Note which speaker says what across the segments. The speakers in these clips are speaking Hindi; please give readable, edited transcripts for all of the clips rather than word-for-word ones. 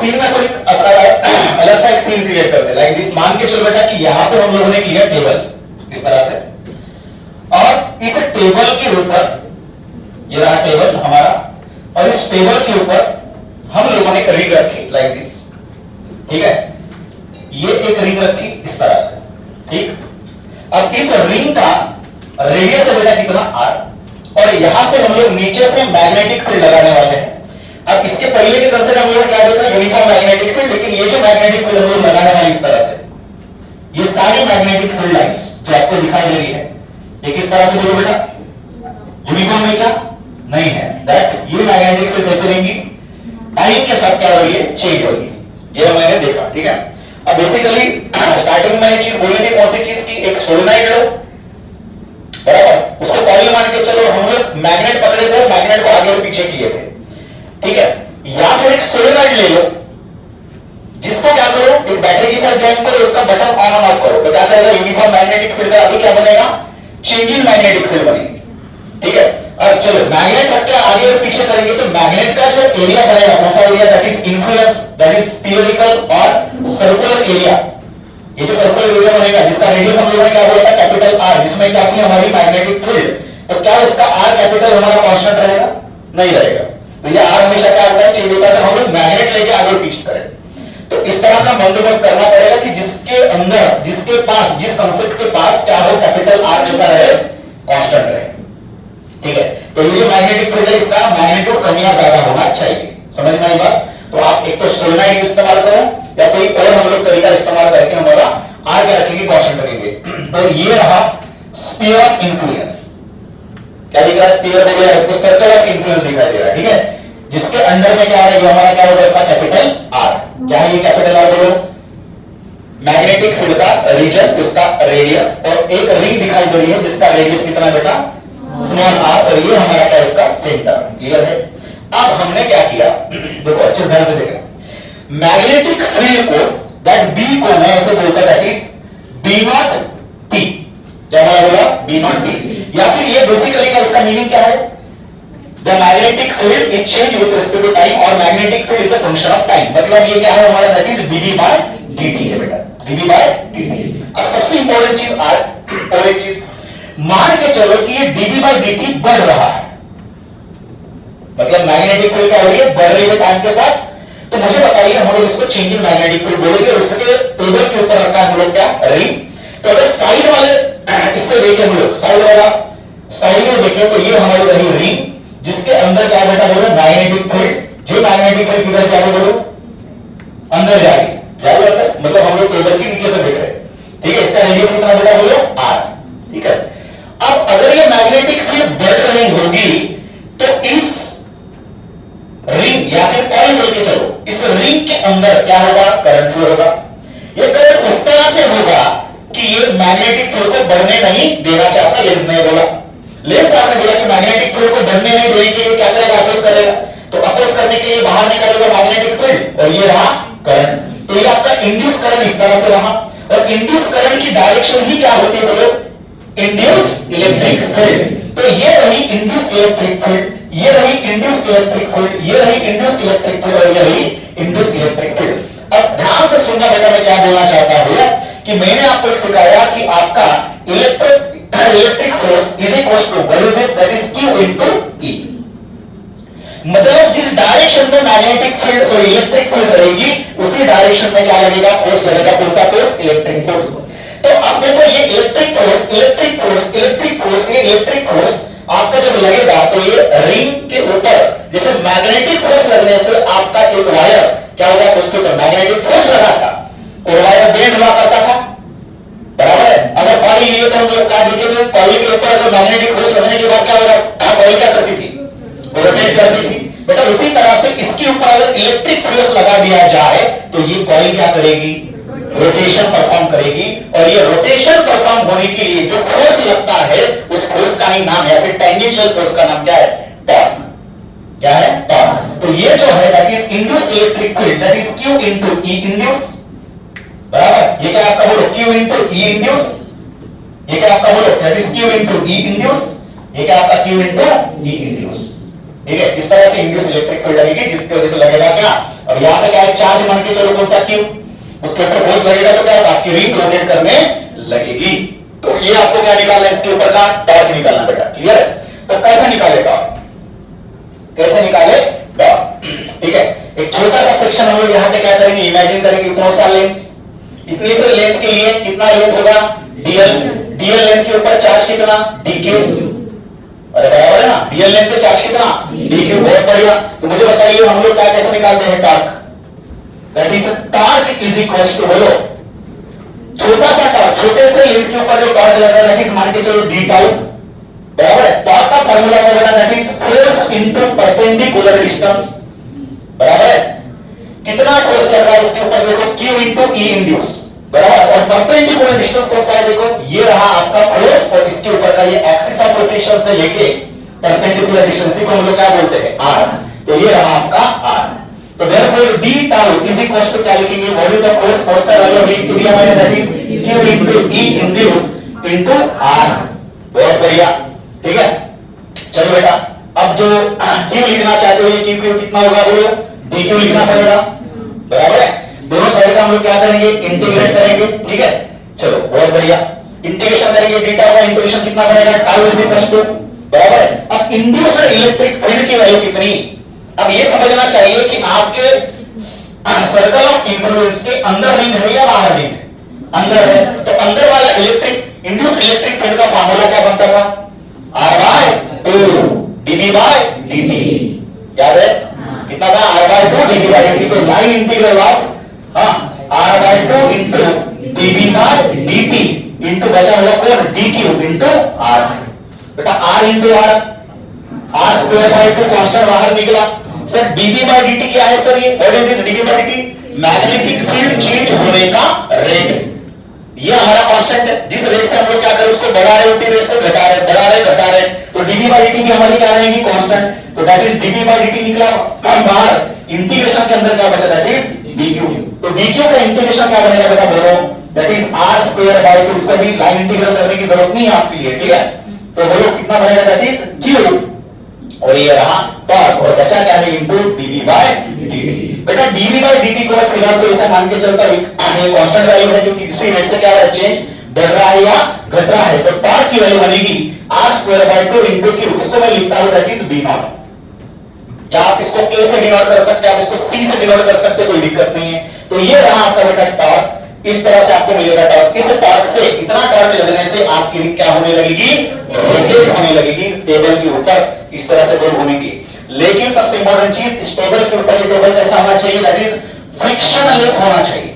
Speaker 1: सीन में कोई अलग सा एक सीन क्रिएट करते हैं, लाइक दिस। मान के चलो बेटा कि यहां पे हम लोगों ने लिया टेबल इस तरह से, और इस टेबल के ऊपर, ये रहा टेबल हमारा, और इस टेबल के ऊपर हम लोगों ने रिंग रखी लाइक दिस, ठीक है। ये एक रिंग रखी इस तरह से, ठीक। अब इस रिंग का रेडियस है बेटा कितना, r, और यहां से हम लोग नीचे से मैग्नेटिक फील्ड लगाने वाले हैं। अब इसके पहले के कंसेप्ट हम लोग क्या देखा, यूनिफॉर्म मैग्नेटिक फील्ड, लेकिन ये जो मैग्नेटिक फील्ड हम लोग लगाने वाले इस तरह से, ये सारी मैग्नेटिक फील्ड लाइंस जो आपको दिखाई दे रही है, ये किस तरह से बोलो बेटा, यूनिफॉर्म है क्या, नहीं है। दैट ये मैग्नेटिक फील्ड कैसे रहेंगी, टाइम के साथ क्या हो रही है, चेंज हो रही है, ये हमने देखा, ठीक है। अब बेसिकली स्टार्टिंग में मैंने चीज बोली थी, कौन सी चीज की, एक सोलेनॉइड लो, बराबर, उसको कॉइल मान के चलो, हम लोग मैग्नेट पकड़े थे, मैग्नेट को आगे और पीछे किए थे, ठीक है। या फिर एक सोलेनॉइड ले लो, जिसको क्या करो, एक बैटरी के साथ जॉइन करो, उसका बटन ऑन और ऑफ करो, तो क्या करेगा, यूनिफॉर्म मैग्नेटिक फील्ड का अभी क्या बनेगा, चेंजिंग मैग्नेटिक फील्ड बनेगी, ठीक है। अब चलो मैग्नेट रख के आगे और पीछे करेंगे, तो मैग्नेट का जो एरिया बनेगा, कौन सा area, that is influence, that is spherical और सर्कुलर एरिया। ये जो सर्कुलर एरिया बनेगा, जिसका रेडियस हम लोगों ने क्या बोला था, कैपिटल आर, जिसमें क्या थी हमारी मैग्नेटिक फील्ड, तो क्या इसका आर कैपिटल हमारा कांस्टेंट रहेगा, नहीं रहेगा। तो ये आर हमेशा क्या होता है, चेंज होता है, हम लोग मैग्नेट लेके आगे और पीछे करें। तो इस तरह का बंदोबस्त करना पड़ेगा कि जिसके अंदर, जिसके पास, जिस कंसेप्ट के पास क्या हो, कैपिटल आर जैसा रहे, कांस्टेंट रहे, ठीक है। तो ये जो मैग्नेटिक फील्ड है, इसका मैग्नीट्यूड कम या ज्यादा होना चाहिए, समझ में आई बात। तो आप एक तो सोलेनॉइड इस्तेमाल करो, या कोई और हम लोग तरीका इस्तेमाल करके हमारा आर क्या रखेंगे, कांस्टेंट रखेंगे। तो ये रहा स्फीयर ऑफ इन्फ्लुएंस, क्या दिख रहा है, स्फीयर हो गया, इसको सर्कल ऑफ इन्फ्लुएंस दिखाई दे रहा है, ठीक है। जिसके अंदर में क्या है, ये हमारा क्या होगा, इसका कैपिटल आर, क्या है ये कैपिटल आर, बोलो, मैग्नेटिक फील्ड का रीजन, उसका रेडियस, और एक रिंग दिखाई दे रही है जिसका रेडियस कितना बेटा, स्मॉल आर, और ये हमारा क्या, इसका सेंटर, क्लियर है। अब हमने क्या किया, देखो अच्छे ध्यान से देखना, मैग्नेटिक फील्ड को, दैट बी को मैं ऐसे बोलता, that is B not T, क्या बोला, बी नॉट टी, या फिर ये बेसिकली का इसका मीनिंग क्या है, the magnetic field is change with respect to time, और magnetic field is a function of time, मतलब ये क्या है हमारा, that is dB by dt है बेटा, dB by dt। अब सबसे इंपॉर्टेंट चीज आज, और एक चीज मान के चलो कि ये dB by dt बढ़ रहा है, मतलब मैग्नेटिक फील्ड क्या हो रही है, बढ़ रही है टाइम के साथ। तो मुझे बताइए, हम लोग इसको चेंजिंग मैग्नेटिक फील्ड बोलेंगे, और इसके टेबल के ऊपर रखा है हम लोग क्या, रिंग। तो अगर साइड वाले इससे देखें हम लोग, साइड वाला, साइड में देखें तो ये हमारी रही रिंग, जिसके अंदर क्या बेटा बोलो, मैग्नेटिक फील्ड, जो मैग्नेटिक फील्ड किधर जा रही बोलो, अंदर जा रही, मतलब हम लोग टेबल के नीचे से देख रहे हैं, ठीक है। इसका रेडियस कितना बेटा बोलो, आर, ठीक है। अब अगर ये मैग्नेटिक फील्ड बढ़ रही होगी, तो इस रिंग या फिर कॉइल लेके चलो, इस रिंग के अंदर क्या होगा, करंट फ्लो होगा। ये करंट उस तरह से होगा कि ये मैग्नेटिक फील्ड को बढ़ने नहीं देना चाहता, लेंस ने बोला, लेंस आपने बोला कि मैग्नेटिक फील्ड को बढ़ने नहीं देने के लिए क्या करेगा, अपोज करेगा, तो अपोज करने के लिए बाहर निकलेगा मैग्नेटिक फील्ड, और ये रहा करंट। तो ये आपका इंड्यूस करंट इस तरह से रहा, और इंड्यूस करंट की डायरेक्शन ही क्या होती है बोलो, इंड्यूस इलेक्ट्रिक फील्ड। तो ये रही इंड्यूस इलेक्ट्रिक फील्ड, ये रही इंड्यूस इलेक्ट्रिक फील्ड, ये रही इंड्यूस इलेक्ट्रिक फील्ड, और ये रही इंड्यूस इलेक्ट्रिक फील्ड। अब ध्यान से सुनना बेटा, मैं क्या बोलना चाहता हूं कि मैंने आपको एक सिखाया कि आपका electric force is equal to value this, that is Q into E। मतलब जिस डायरेक्शन में magnetic field sorry electric field रहेगी, उसी डायरेक्शन में क्या लगेगा, फोर्स लगेगा, कौन सा फोर्स, इलेक्ट्रिक फोर्स। तो अब देखो ये electric force, electric force, electric force, ये इलेक्ट्रिक फोर्स आपका जब लगेगा, तो ये रिंग के ऊपर जैसे मैग्नेटिक फोर्स लगने से आपका एक वायर क्या होगा, उसके ऊपर मैग्नेटिक फोर्स लगा था, और वायर बेंड हुआ करता था, बराबर है। अगर कॉइल लिए तो हम लोग क्या देखे थे, कॉइल के ऊपर अगर मैग्नेटिक फोर्स लगने के बाद क्या होगा, कॉइल क्या करती थी, रोटेट करती थी बेटा। उसी तरह से इसके ऊपर अगर इलेक्ट्रिक फोर्स लगा दिया जाए, तो ये कॉइल क्या करेगी, रोटेशन परफॉर्म करेगी, और ये रोटेशन परफॉर्म होने के लिए जो फोर्स लगता है, उस फोर्स का ही नाम या फिर टेंजेंशियल फोर्स का नाम क्या है, टॉर्क, क्या है, टॉर्क। तो ये जो है that is induce electric field, that is Q into E induce, बराबर। ये क्या आपका बोलो, Q इनटू E इंड्यूस, ये क्या आपका बोलो, that is Q into E induce, ये क्या आपका Q इनटू E इंड्यूस, ठीक है। इस तरह से इंड्यूस इलेक्ट्रिक फील्ड लगेगी, जिसकी वजह से लगेगा क्या, और यहां पे क्या है, चार्ज मान के चलो कौन सा क्यू, उसके ऊपर फोर्स लगेगा तो क्या होगा, आपकी रिंग रोटेट करने लगेगी। तो ये आपको क्या निकालना है, इसके ऊपर का टॉर्क निकालना बेटा, क्लियर है। तो कैसे निकाले टॉर्क, कैसे निकाले टॉर्क, ठीक है। एक छोटा सा सेक्शन हम लोग यहां पे क्या करेंगे, इमेजिन करेंगे इतना सा लेंथ, इतनी से लेंथ के लिए कितना लेंथ होगा, डीएल, डीएल लेंथ के ऊपर चार्ज कितना, डीक्यू, अरे बराबर है ना, डीएल लेंथ पे चार्ज कितना, डीक्यू, बहुत बढ़िया। तो मुझे बताइए हम लोग क्या कैसे निकालते हैं torque, that is torque is equal to, बोलो छोटा सा टॉर्क, छोटे से लेंथ के ऊपर जो टॉर्क लग रहा है दैट इज मान के चलो डी टाउ, बराबर है। टॉर्क का फार्मूला क्या बना, that is force into perpendicular distance, बराबर है। कितना फोर्स लग रहा है इसके ऊपर, देखो Q इनटू E इंड्यूस, बराबर। और परपेंडिकुलर डिस्टेंस कौन सा है, देखो ये रहा आपका फोर्स, और इसके ऊपर का ये एक्सिस ऑफ रोटेशन से लेके परपेंडिकुलर डिस्टेंस को हम लोग क्या बोलते हैं, R। तो ये रहा आपका R। तो therefore d tau is equal to क्या लिखेंगे, what is the force, force का वैल्यू अभी दिया मैंने, that is Q into E induce into R, बहुत बढ़िया, ठीक है। चलो बेटा अब जो Q लिखना चाहते हो, ये Q कितना होगा बोलो, dq लिखना पड़ेगा, बराबर है। दोनों साइड का हम लोग क्या करेंगे, इंटीग्रेट करेंगे, ठीक है। चलो बहुत बढ़िया, इंटीग्रेशन करेंगे, डी टाउ का इंटीग्रेशन कितना बनेगा, टाउ इज इक्वल टू, बराबर है। अब इंड्यूस्ड इलेक्ट्रिक फील्ड की वैल्यू कितनी, अब ये समझना चाहिए कि आपके सर्कल ऑफ इंफ्लुएंस के अंदर रिंग है या बाहर रिंग है, अंदर है। तो अंदर वाला इलेक्ट्रिक इंड्यूस्ड इलेक्ट्रिक फील्ड का फार्मूला क्या बनता था, R/2 dV/dt, याद है कितना था, R/2 dV/dt। तो line integral of R/2 into dV/dt into बचा हुआ कौन, dq इंटू R, बेटा R into R square by 2 constant बाहर निकला। सर dV/dt क्या है सर, ये what is this dV/dt, magnetic field change होने का रेट, ये हमारा कांस्टेंट है। जिस रेट से हम लोग क्या करें, उसको बढ़ा रहे उसी रेट से घटा रहे, बढ़ा रहे घटा रहे, तो dV/dt भी हमारी क्या रहेगी, कांस्टेंट। तो दैट इज dV/dt निकला बाहर, इंटीग्रेशन के अंदर क्या बचा, दैट इज dq। तो dq का इंटीग्रेशन क्या बनेगा बेटा, बोलो that is R square by 2, इसका भी लाइन इंटीग्रल करने की जरूरत नहीं है आपके लिए, ठीक है। तो बोलो कितना बनेगा, दैट इज q, और ये रहा टॉर्क, और बचा क्या है, इनटू dV/dt। बेटा dV/dt को मैं फिलहाल तो ऐसा मान के चलता हूं ये कांस्टेंट वैल्यू है, क्योंकि दूसरी रेट से क्या हो रहा है, चेंज बढ़ रहा है या घट रहा है। तो टॉर्क की वैल्यू बनेगी R square by 2 into q, इसको मैं लिखता हूं दैट इज V0, या आप इसको K से डिनोट कर सकते हैं, आप इसको C से डिनोट कर सकते हैं, कोई दिक्कत नहीं है। तो ये रहा आपका बेटा टॉर्क, इस तरह से आपको मिलेगा टॉर्क। इस टॉर्क से, इतना टॉर्क लगने से आपकी रिंग क्या होने लगेगी, रोटेट होने लगेगी टेबल के ऊपर, इस तरह से गोल घूमेंगी। लेकिन सबसे इंपॉर्टेंट चीज, इस टेबल के ऊपर ये टेबल कैसा होना चाहिए, दैट इज फ्रिक्शनलेस होना चाहिए।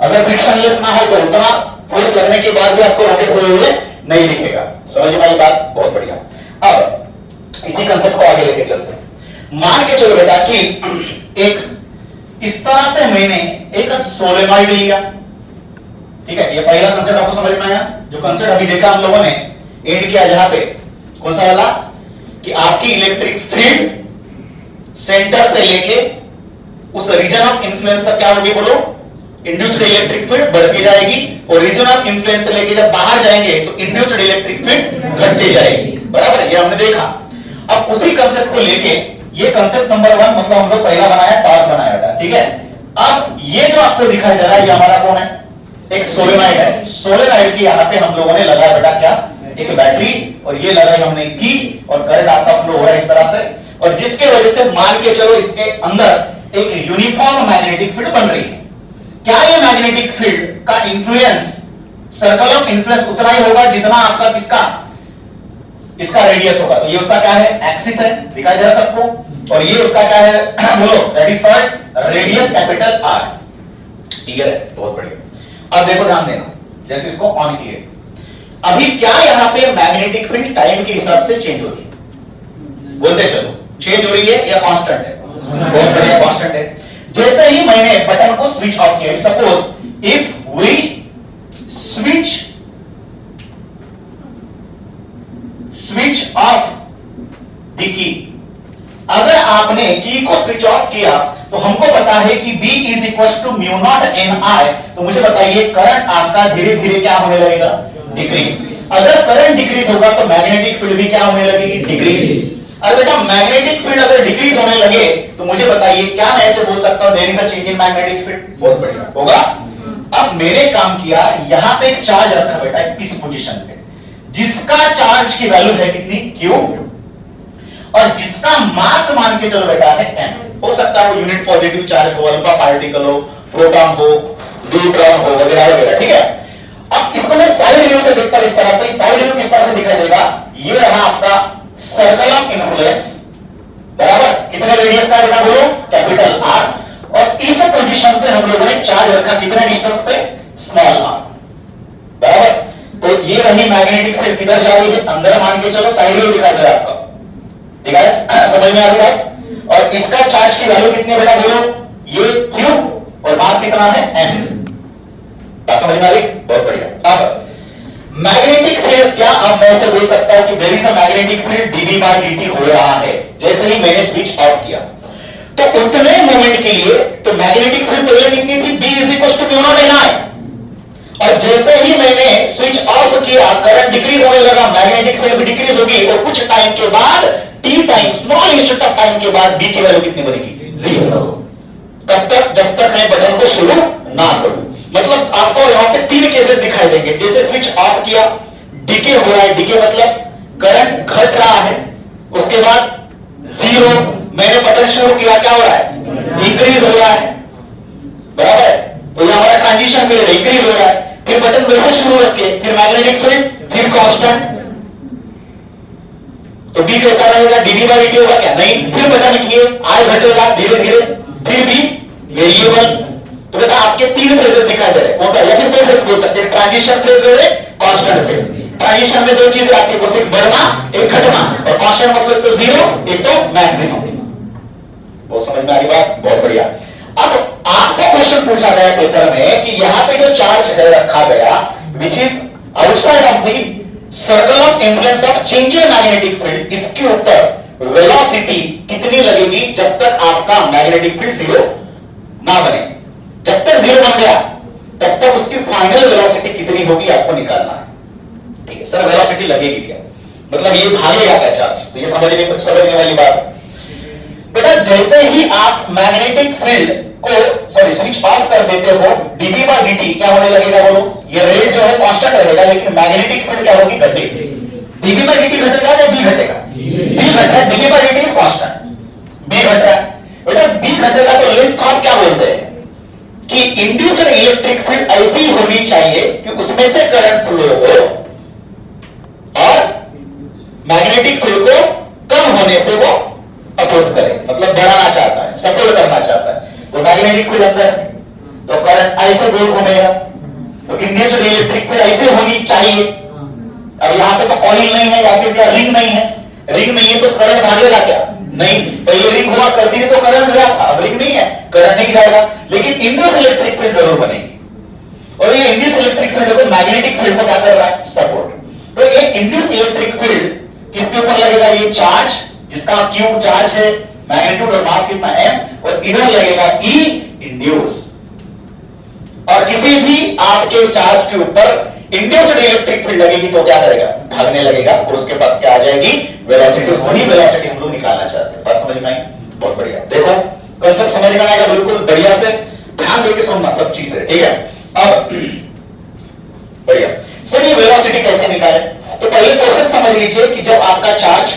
Speaker 1: अगर फ्रिक्शनलेस ना हो तो उतना फोर्स लगने के बाद भी आपको रोटेट हुए हुए नहीं दिखेगा। समझ में आई बात, बहुत बढ़िया। अब इसी कंसेप्ट को आगे लेके चलते हैं। मान के चलो बेटा कि एक इस तरह से मैंने एक सोलेनॉइड लिया, ठीक है। ये पहला कंसेप्ट आपको समझ में आया, जो कंसेप्ट अभी देखा हम लोगों ने एंड किया, जहां पे कौन सा वाला, कि आपकी इलेक्ट्रिक फील्ड सेंटर से लेके उस रीजन ऑफ इंफ्लुएंस तक क्या होगी, बोलो इंड्यूस्ड इलेक्ट्रिक फील्ड बढ़ती जाएगी, और रीजन ऑफ इंफ्लुएंस से लेके जब बाहर जाएंगे तो इंड्यूस्ड इलेक्ट्रिक फील्ड घटती जाएगी, बराबर है, ये हमने देखा। अब उसी कंसेप्ट को लेके, ये कंसेप्ट नंबर 1 मतलब हम लोग पहला बनाया, टॉर्क बनाया था, ठीक है। अब ये जो आपको दिखाई दे रहा है, ये हमारा कौन है, एक सोलेनॉइड है। सोलेनॉइड की यहाँ पे हम लोगों ने लगाया बेटा क्या, एक बैटरी, और ये लगाई हमने की, और करंट आपका फ्लो हो रहा है इस तरह से, और जिसके वजह से मान के चलो इसके अंदर एक यूनिफॉर्म मैग्नेटिक फील्ड बन रही है। क्या ये मैग्नेटिक फील्ड का इंफ्लुएंस, सर्कल ऑफ इंफ्लुएंस उतना ही होगा जितना आपका किसका, इसका रेडियस होगा। तो ये उसका क्या है, एक्सिस है, दिखाई दे रहा सबको, और ये उसका क्या है बोलो, that is called radius capital R, ठीक है, बहुत बढ़िया। अब देखो ध्यान देना, जैसे इसको ऑन किए, अभी क्या यहां पे मैग्नेटिक फील्ड टाइम के हिसाब से चेंज हो रही है, बोलते चलो चेंज हो रही है या कांस्टेंट है, बहुत बढ़िया कांस्टेंट है। जैसे ही मैंने बटन को स्विच ऑफ किया, suppose if we switch off the key, अगर आपने की को स्विच ऑफ किया तो हमको पता है कि B is equal to mu naught N I. तो मुझे बताइए करंट आपका धीरे धीरे क्या होने लगेगा, डिक्रीज। अगर करंट डिक्रीज होगा तो मैग्नेटिक फील्ड भी क्या होने लगेगी, डिक्रीज। अरे बेटा मैग्नेटिक फील्ड अगर डिक्रीज होने लगे तो मुझे बताइए क्या ऐसे बोल सकता हूं there is a change in magnetic field, बहुत बढ़िया होगा। अब मैंने काम किया, यहां पे एक चार्ज रखा बेटा इस पोजीशन पे, जिसका चार्ज की वैल्यू है कितनी, क्यू, और जिसका मास मान के चलो बेटा है एम। हो सकता है वो यूनिट पॉजिटिव चार्ज हो, अल्फा पार्टिकल हो, प्रोटॉन हो, न्यूट्रॉन हो, वगैरह वगैरह, ठीक है। अब इसको मैं साइड व्यू से देखता हूं इस तरह से, साइड व्यू किस तरह से दिखाई देगा, ये रहा आपका सर्कल ऑफ इन्फ्लुएंस, बराबर, कितने रेडियस का बेटा बोलो, कैपिटल आर, और इस पोजीशन पे हम लोगों ने चार्ज रखा कितने डिस्टेंस पे, स्मॉल आर, बराबर। तो ये रही मैग्नेटिक फील्ड, किधर जा रही है, अंदर मान के चलो, साइड व्यू दिखाई दे रहा है आपका, ठीक है, समझ में आ रही है। और इसका चार्ज की वैल्यू कितनी है बेटा बोलो, ये क्यू, और मास कितना है एम, समझ में आ रही, बहुत बढ़िया। अब मैग्नेटिक फील्ड क्या, अब मैं ऐसे बोल सकता हूं कि there is a magnetic field dV by dt हो रहा है, जैसे ही मैंने स्विच ऑफ किया तो उतने मोमेंट के लिए तो मैग्नेटिक फील्ड पहले कितनी थी, B = μ0 और जैसे ही मैंने स्विच ऑफ किया करंट डिक्रीज होने लगा, मैग्नेटिक फील्ड भी डिक्रीज होगी, और कुछ टाइम के बाद t time, small instant of time के बाद B की वैल्यू कितनी बनेगी, 0। तब तक जब तक मैं बटन को शुरू ना करूं, मतलब आपको यहां पे 3 केसेस दिखाई देंगे। जैसे स्विच ऑफ किया, डीके हो रहा है, डीके मतलब करंट घट रहा है, उसके बाद 0, मैंने बटन शुरू किया, क्या हो रहा है, इंक्रीज हो रहा है, बराबर है। तो यह हमारा ट्रांजिशन पीरियड इंक्रीज हो रहा है, फिर बटन वैसे शुरू रखे, फिर मैग्नेटिक फील्ड, फिर कांस्टेंट, तो बी कैसा रहेगा, dV by dt होगा क्या, नहीं, फिर बटन किए, आय घटेगा धीरे धीरे, फिर भी वेरिएबल। तो बेटा आपके 3 फेजेस दिखाई दे रहे हैं, कौन सा, या फिर 2 फेज बोल सकते हैं, ट्रांजिशन फेज और कांस्टेंट फेज। ट्रांजिशन में 2 चीजें आती है, कौन सी, एक बढ़ना, एक घटना, और कांस्टेंट मतलब तो 0, एक तो मैक्सिमम। बहुत समझ में आ रही बात, बहुत बढ़िया। अब आपको क्वेश्चन पूछा गया पेपर में कि यहां पे जो चार्ज है रखा गया, which is outside of the circle of influence of change in magnetic field, इसके ऊपर वेलोसिटी कितनी लगेगी जब तक आपका मैग्नेटिक फील्ड 0 ना बने। जब तक 0 बन गया तब तक उसकी फाइनल वेलोसिटी कितनी होगी आपको निकालना है, ठीक है। सर वेलोसिटी लगेगी क्या, मतलब ये भागेगा क्या चार्ज, तो ये समझने वाली बात। बेटा जैसे ही आप मैग्नेटिक फील्ड को स्विच ऑफ कर देते हो, dV by dt क्या होने लगेगा बोलो, ये रेट जो है कांस्टेंट रहेगा, लेकिन मैग्नेटिक फील्ड क्या होगी, घटेगी। dV by dt घटेगा या b घटेगा, b घट रहा है, dV by dt is constant, b घट रहा है। बेटा b घटेगा तो लेंस आप क्या बोलते हैं कि इंड्यूस्ड इलेक्ट्रिक फील्ड ऐसी होनी चाहिए कि उसमें से करंट फ्लो हो और मैग्नेटिक फील्ड को कम होने से वो अपोज करे, मतलब बढ़ाना चाहता है, सपोर्ट करना चाहता है। तो मैग्नेटिक फील्ड अंदर तो करंट ऐसे गोल घूमेगा, तो इंड्यूस्ड इलेक्ट्रिक फील्ड ऐसे होनी चाहिए। अब यहां पे तो कॉइल नहीं है, या फिर क्या रिंग नहीं है, रिंग नहीं है तो करंट भागेगा क्या, नहीं, पहले रिंग हुआ करती है तो करंट गया था, अब रिंग नहीं है, करंट नहीं जाएगा, लेकिन इंड्यूस्ड इलेक्ट्रिक फील्ड जरूर बनेगी। और ये इंड्यूस्ड इलेक्ट्रिक फील्ड को मैग्नेटिक फील्ड को क्या कर रहा है, सपोर्ट। तो ये इंड्यूस्ड इलेक्ट्रिक फील्ड किसके ऊपर लगेगा, ये चार्ज जिसका क्यू चार्ज है, मैग्नीट्यूड और मास कितना m, और इधर लगेगा E इंड्यूस। और किसी भी आपके चार्ज के ऊपर इंड्यूस्ड इलेक्ट्रिक फील्ड लगेगी तो क्या करेगा, भागने लगेगा, और उसके पास क्या आ जाएगी, वेलोसिटी। वही वेलोसिटी हम लोग निकालना चाहते हैं, बस समझ में आई, बहुत बढ़िया। देखो कांसेप्ट समझ में आएगा बिल्कुल बढ़िया से, ध्यान देके सुनना सब चीजें, ठीक है। अब बढ़िया सर, ये वेलोसिटी कैसे निकाले, तो पहले प्रोसेस समझ लीजिए कि जब आपका चार्ज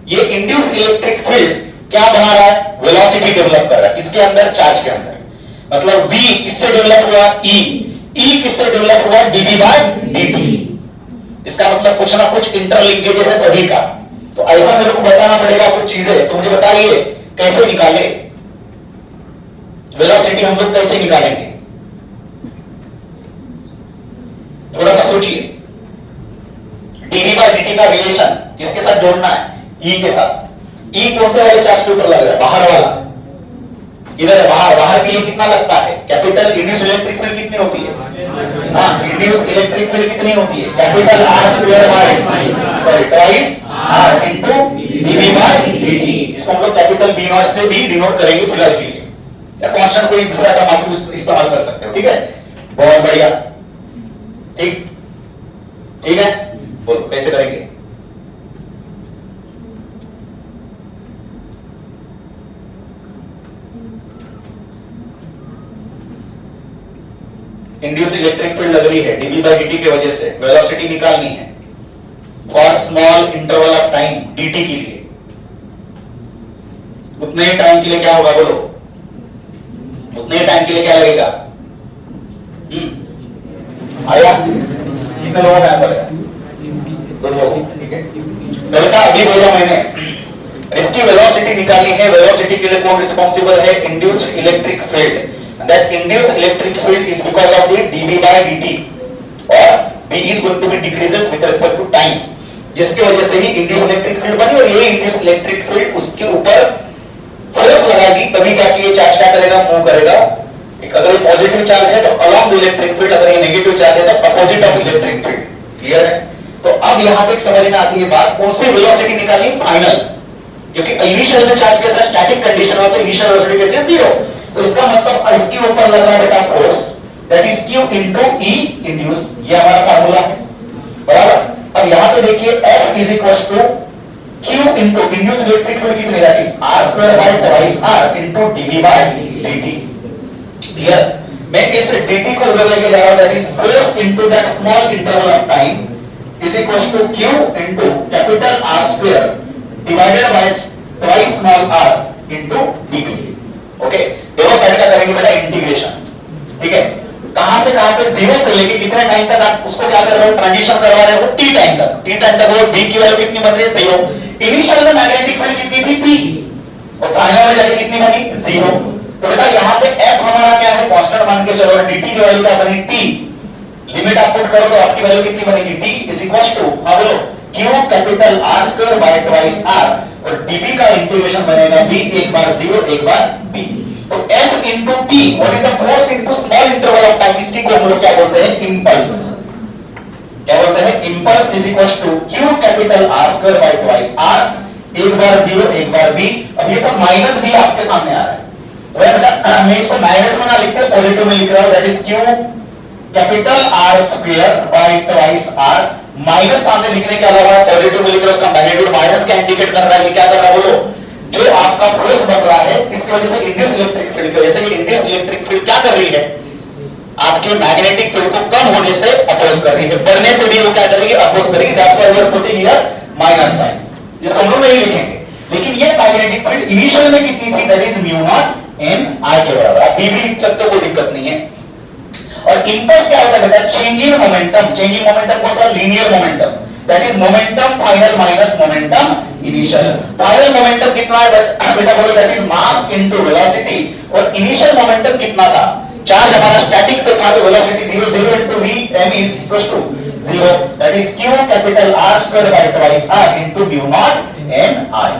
Speaker 1: ये इंड्यूस्ड इलेक्ट्रिक फील्ड क्या बना रहा है, वेलोसिटी डेवलप कर रहा है, किसके अंदर, चार्ज के अंदर। मतलब V किससे डेवलप हुआ, E किससे डेवलप हुआ, dV by dt। इसका मतलब कुछ ना कुछ इंटरलिंकेजेस है सभी का, तो ऐसा मेरे को बताना पड़ेगा कुछ चीजें, तो मुझे बताइए कैसे निकाले वेलोसिटी, हम लोग कैसे निकालेंगे, थोड़ा सा सोचिए। dV by dt का रिलेशन किसके साथ जोड़ना है, E के साथ। E कौन से वाले चार्ज के ऊपर लग रहा है, बाहर वाला, इधर है बाहर, बाहर के लिए कितना लगता है, कैपिटल इंड्यूस्ड इलेक्ट्रिक फील्ड कितनी होती है, हाँ, इंड्यूस्ड इलेक्ट्रिक फील्ड कितनी होती है, capital R square bye, sorry twice R into dV by dt। इसको हम लोग कैपिटल B0 से भी डिनोट करेंगे फिलहाल के लिए, या कांस्टेंट कोई दूसरा टर्म आप इस्तेमाल कर सकते हो, ठीक है, बहुत बढ़िया, ठीक, ठीक है। बोलो कैसे करेंगे, इंड्यूस इलेक्ट्रिक फील्ड लग रही है डीवी बाई डी की वजह से, वेलोसिटी निकालनी है for small interval of time dt के लिए, उतने ही टाइम के लिए क्या होगा बोलो, उतने ही टाइम के लिए क्या लगेगा? आया? कितने लोगों का आंसर है? 2 लोगों, ठीक है। लड़का अभी बोला मैंने, इसकी वेलोसिटी निकालनी है, वेलोसिटी के लिए कौन रिस्पांसिबल है? Induced electric field. That induced electric field is because of the dv by dt और v is going to be decreases with respect to time, जिसकी वजह से ही इंड्यूस्ड इलेक्ट्रिक फील्ड बनी और ये इंड्यूस्ड इलेक्ट्रिक फील्ड उसके ऊपर फोर्स लगाएगी, तभी जाके ये चार्ज क्या करेगा? मूव करेगा। एक अगर ये पॉजिटिव चार्ज है तो अलोंग द इलेक्ट्रिक फील्ड, अगर ये नेगेटिव चार्ज है तो opposite of electric field. Clear है? तो अब यहां पे समझ में आती है बात, कौन सी वेलोसिटी निकाली? फाइनल, क्योंकि इनिशियल में चार्ज कैसा स्टैटिक कंडीशन होता है, इनिशियल वेलोसिटी कैसे है? 0। तो इसका मतलब इसके ऊपर लग रहा है बेटा force, that is q into e induce, ये हमारा फार्मूला है, बराबर। अब यहां पे देखिए F is equal to q into induce electric field कितनी, that is r square by twice r into dv by dt। Clear? मैं इस dt को उधर लेके जा रहा हूं, that is force into that small interval of time is equal to q into capital R square divided by twice small r into dv। Okay, दोनों साइड का करेंगे बेटा इंटीग्रेशन, ठीक है। कहां से कहां पे? 0 से लेके कितने टाइम तक आप उसको क्या कर रहे हो? ट्रांजिशन करवा रहे हो t टाइम तक। t टाइम तक वो v की वैल्यू कितनी बन रही है? 0। इनिशियल में मैग्नेटिक फील्ड कितनी थी? p, और फाइनल में जाके कितनी बनी? 0। तो बेटा यहां पे f हमारा क्या है? कांस्टेंट मान के चलो, dt की वैल्यू क्या बनी? t। लिमिट आप पुट करो तो आपकी वैल्यू कितनी बनेगी? t इज इक्वल टू, हां बोलो, q capital R square by twice r, और dv का इंटीग्रेशन बनेगा v, एक बार 0 एक बार b। तो F into T, what is the force into small interval of time? इसकी को हम लोग क्या बोलते हैं? इम्पल्स। क्या बोलते हैं? Impulse is equal to Q capital R square by twice R, एक बार 0 एक बार B। अब ये सब माइनस भी आपके सामने आ रहा है, बेटा मैं इसको माइनस में ना लिखकर पॉजिटिव में लिख रहा हूं, that is Q capital R square by twice R। Minus सामने लिखने के अलावा पॉजिटिव में लिख रहा हूं, उसका मैग्नीट्यूड माइनस का इंडिकेट कर रहा है। ये क्या कर रहा है बोलो? जो आपका फोर्स बन रहा है इसकी वजह से इंड्यूस इलेक्ट्रिक फील्ड की वजह से, ये इंड्यूस इलेक्ट्रिक फील्ड क्या कर रही है? आपके मैग्नेटिक फील्ड को कम होने से अपोज कर रही है, बढ़ने से भी वो क्या करेगी? अपोज करेगी। That's why we are putting here minus sign, जिसको हम लोग नहीं लिखेंगे। लेकिन ये मैग्नेटिक फील्ड इनिशियल में कितनी थी? That is mu naught N I के बराबर। आप भी लिख सकते हो, कोई दिक्कत नहीं है। और इंपल्स क्या होता है बेटा? Changing momentum. चेंजिंग मोमेंटम कौन सा? Linear momentum, that is momentum final minus momentum initial. Final momentum कितना है बेटा बोलो? That is mass into velocity. और इनिशियल मोमेंटम कितना था? चार्ज हमारा स्टैटिक पे था, तो velocity 0 0 into v m is equal to 0, that is q capital R square by twice r into mu naught n I।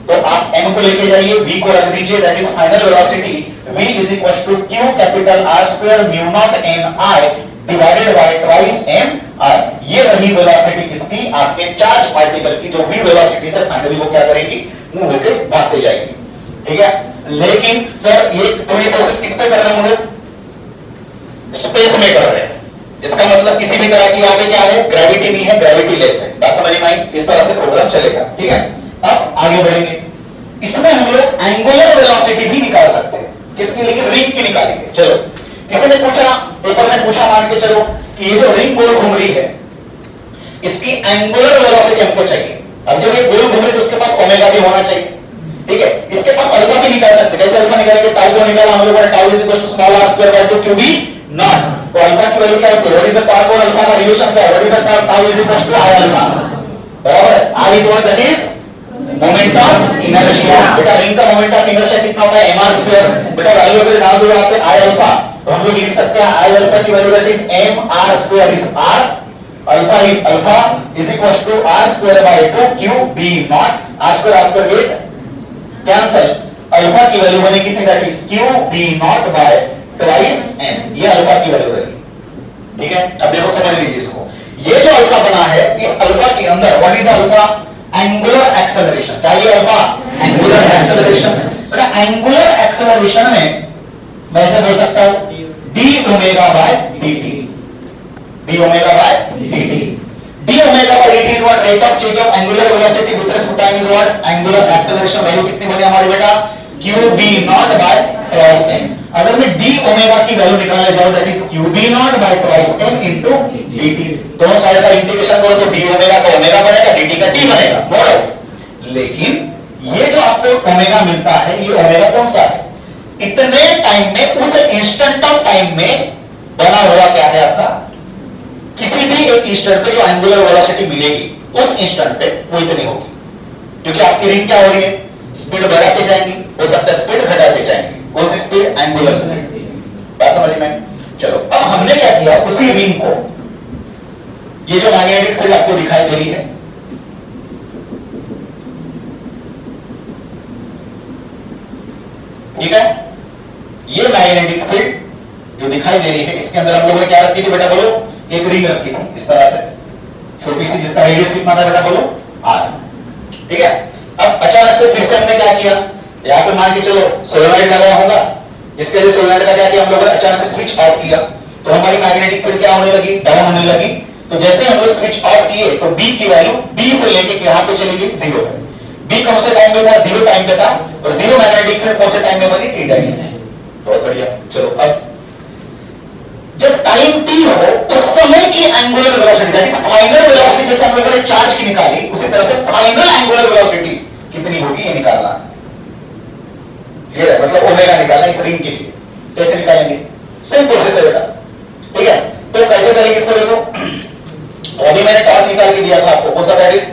Speaker 1: तो आप m को लेके जाइए, v को रख दीजिए, that is final velocity v is equal to q capital R square mu naught n I divided by twice m I। ये रही वेलोसिटी किसकी? आपके चार्ज पार्टिकल की, जो v वेलोसिटी से फाइनली वो क्या करेगी? मूव होकर भागते जाएगी, ठीक है। लेकिन सर ये तो ये प्रोसेस किस पे कर रहे हैं हम लोग? स्पेस में कर रहे हैं। इसका मतलब किसी भी तरह की यहाँ पे क्या है? ग्रेविटी नहीं है, ग्रेविटी लेस है। बात समझ में आई? इस तरह से प्रोग्राम चलेगा, ठीक है। अब आगे बढ़ेंगे, इसमें हम लोग एंगुलर वेलोसिटी भी निकाल सकते हैं। किसकी? लेकिन रिंग की निकालेंगे। चलो, किसी ने पूछा, पेपर में पूछा, मान के चलो कि ये जो रिंग गोल घूम रही है, इसकी एंगुलर वेलोसिटी हमको चाहिए। अब जब ये गोल घूम रही है तो उसके पास ओमेगा भी होना चाहिए, ठीक है। इसके पास अल्फा भी निकाल सकते हैं। कैसे अल्फा निकालेंगे? टाउ को निकाला हम लोगों ने, tau is equal to small r square by 2 qb naught. तो अल्फा की वैल्यू क्या है? व्हाट इज द पावर और अल्फा का रिलेशन क्या है? What is the power? Tau is equal to i alpha, बराबर। i is what? That is moment of inertia. बेटा रिंग का मोमेंट ऑफ इनर्शिया कितना होता है? mr square. बेटा वैल्यू अगर डाल दो यहाँ पे i अल्फा, तो हम लोग लिख सकते हैं i अल्फा की value that is mr square is r alpha is alpha is equal to r square by 2 qb naught. r square get cancel, alpha की वैल्यू बनी कितनी? That is qb naught by twice m। ये अल्फा की वैल्यू रही, ठीक है। अब देखो समझ लीजिए इसको, ये जो अल्फा बना है, इस अल्फा के अंदर what is the alpha? Angular acceleration. क्या ये अल्फा? Angular acceleration. बेटा एंगुलर एक्सेलरेशन में मैं ऐसे बोल सकता हूं d omega by dt, d omega by dt। d omega by dt is what? Rate of change of angular velocity with respect to time is what? Angular acceleration. Value कितनी बनी हमारी बेटा? qb naught by twice m। अगर मैं डी ओमेगा की वैल्यू निकालने जाऊं that is q b naught by twice m into dt, दोनों साइड का इंटीग्रेशन करो तो डी ओमेगा का ओमेगा बनेगा, डीटी का टी बनेगा, नो डाउट। लेकिन ये जो आपको ओमेगा मिलता है, ये ओमेगा कौन सा है? इतने टाइम में, उस इंस्टेंट ऑफ टाइम में बना हुआ क्या है आपका, किसी भी एक इंस्टेंट पे जो एंगुलर वेलोसिटी मिलेगी उस इंस्टेंट पे वो इतनी होगी, क्योंकि आपकी रिंग क्या हो रही है, स्पीड बढ़ाते जाएंगी, हो सकता है स्पीड घटाते जाएंगे, कौन सी स्पीड, एंगुलर स्पीड। बात समझ में? चलो अब हमने क्या किया, उसी रिंग को, ये जो मैग्नेटिक फील्ड आपको दिखाई दे रही है, ठीक है, ये मैग्नेटिक फील्ड जो दिखाई दे रही है, इसके अंदर हम लोगों ने क्या रखी थी बेटा, बोलो, एक रिंग रखी थी इस तरह से छोटी सी, जिसका रेडियस कितना था बेटा, बोलो, आर। ठीक है, अब अचानक से फिर से हमने क्या किया, यहां पे मान के चलो सोलेनॉइड लगाया होगा, जिसके वजह से सोलेनॉइड का क्या किया हम लोगों ने, अचानक से स्विच ऑफ किया, तो हमारी मैग्नेटिक फील्ड क्या होने लगी, डाउन होने लगी। तो जैसे हम लोग स्विच ऑफ किए तो बी की वैल्यू बी से लेके यहां पे चली गई 0 पे। बी कौन से टाइम में था, 0 टाइम पे था, और 0 मैग्नेटिक फील्ड कौन से टाइम में बनी, टी टाइम में। बहुत बढ़िया। चलो अब जब टाइम टी हो उस समय की angular velocity, that is final velocity, जैसे हम लोगों ने चार्ज की निकाली, उसी तरह से फाइनल एंगुलर वेलोसिटी कितनी होगी ये निकालना है। क्लियर है? मतलब ओमेगा निकालना इस रिंग के लिए। कैसे निकालेंगे? सेम प्रोसेस है बेटा। ठीक है, तो कैसे करेंगे इसको, देखो, तो अभी मैंने टॉर्क निकाल के दिया था आपको, कौन सा, that is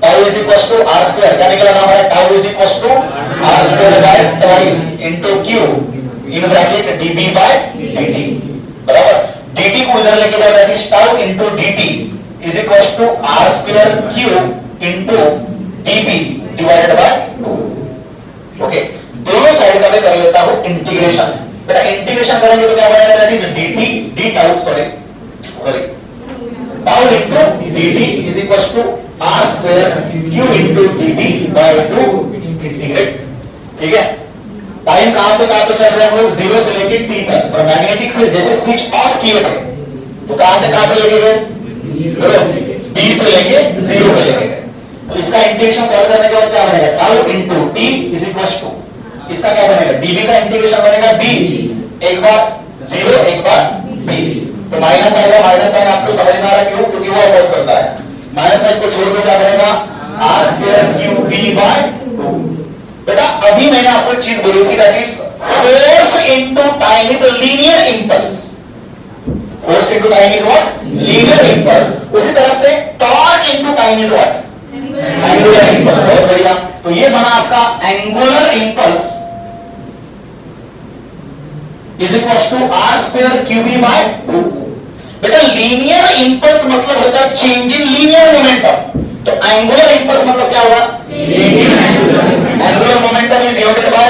Speaker 1: tau is equal to r square, क्या निकला था हमारा, tau is equal to r square by twice into q in bracket db by dt, बराबर। dt को इधर लेके जाओ, that is tau into dt is equal to r square q into db divided by 2। Okay, दोनों साइड का मैं कर लेता हूं इंटीग्रेशन। बेटा इंटीग्रेशन करेंगे तो क्या बनेगा, that is dt d tau sorry tau into dt is equal to r square q into db by 2 integrate. ठीक है, टाइम कहां से कहां पे चल रहे हैं हम लोग, 0 से लेके t तक, और मैग्नेटिक फील्ड जैसे स्विच ऑफ किए थे तो कहां से कहां पे लेके गए, b से लेके 0 पे लेके गए। तो इसका इंटीग्रेशन सॉल्व करने के बाद क्या बनेगा, tau into t is equal to, इसका क्या बनेगा, db का इंटीग्रेशन बनेगा b, एक बार 0 एक बार b, तो माइनस आएगा, माइनस साइन आपको समझ में आ रहा क्यों, क्योंकि वो अपोज करता है। माइनस साइन को छोड़ दो, क्या बनेगा, r square q b by 2। बेटा अभी मैंने आपको एक चीज बोली थी, that is force into time is a linear impulse. Force into time is what, linear impulse. उसी तरह से torque into time is what, angular impulse. बहुत बढ़िया, तो ये बना आपका angular impulse is equal to r square q b by 2। बेटा लीनियर इंपल्स मतलब होता है चेंज इन लीनियर मोमेंटम, तो एंगुलर इंपल्स मतलब क्या हुआ, angular momentum is divided by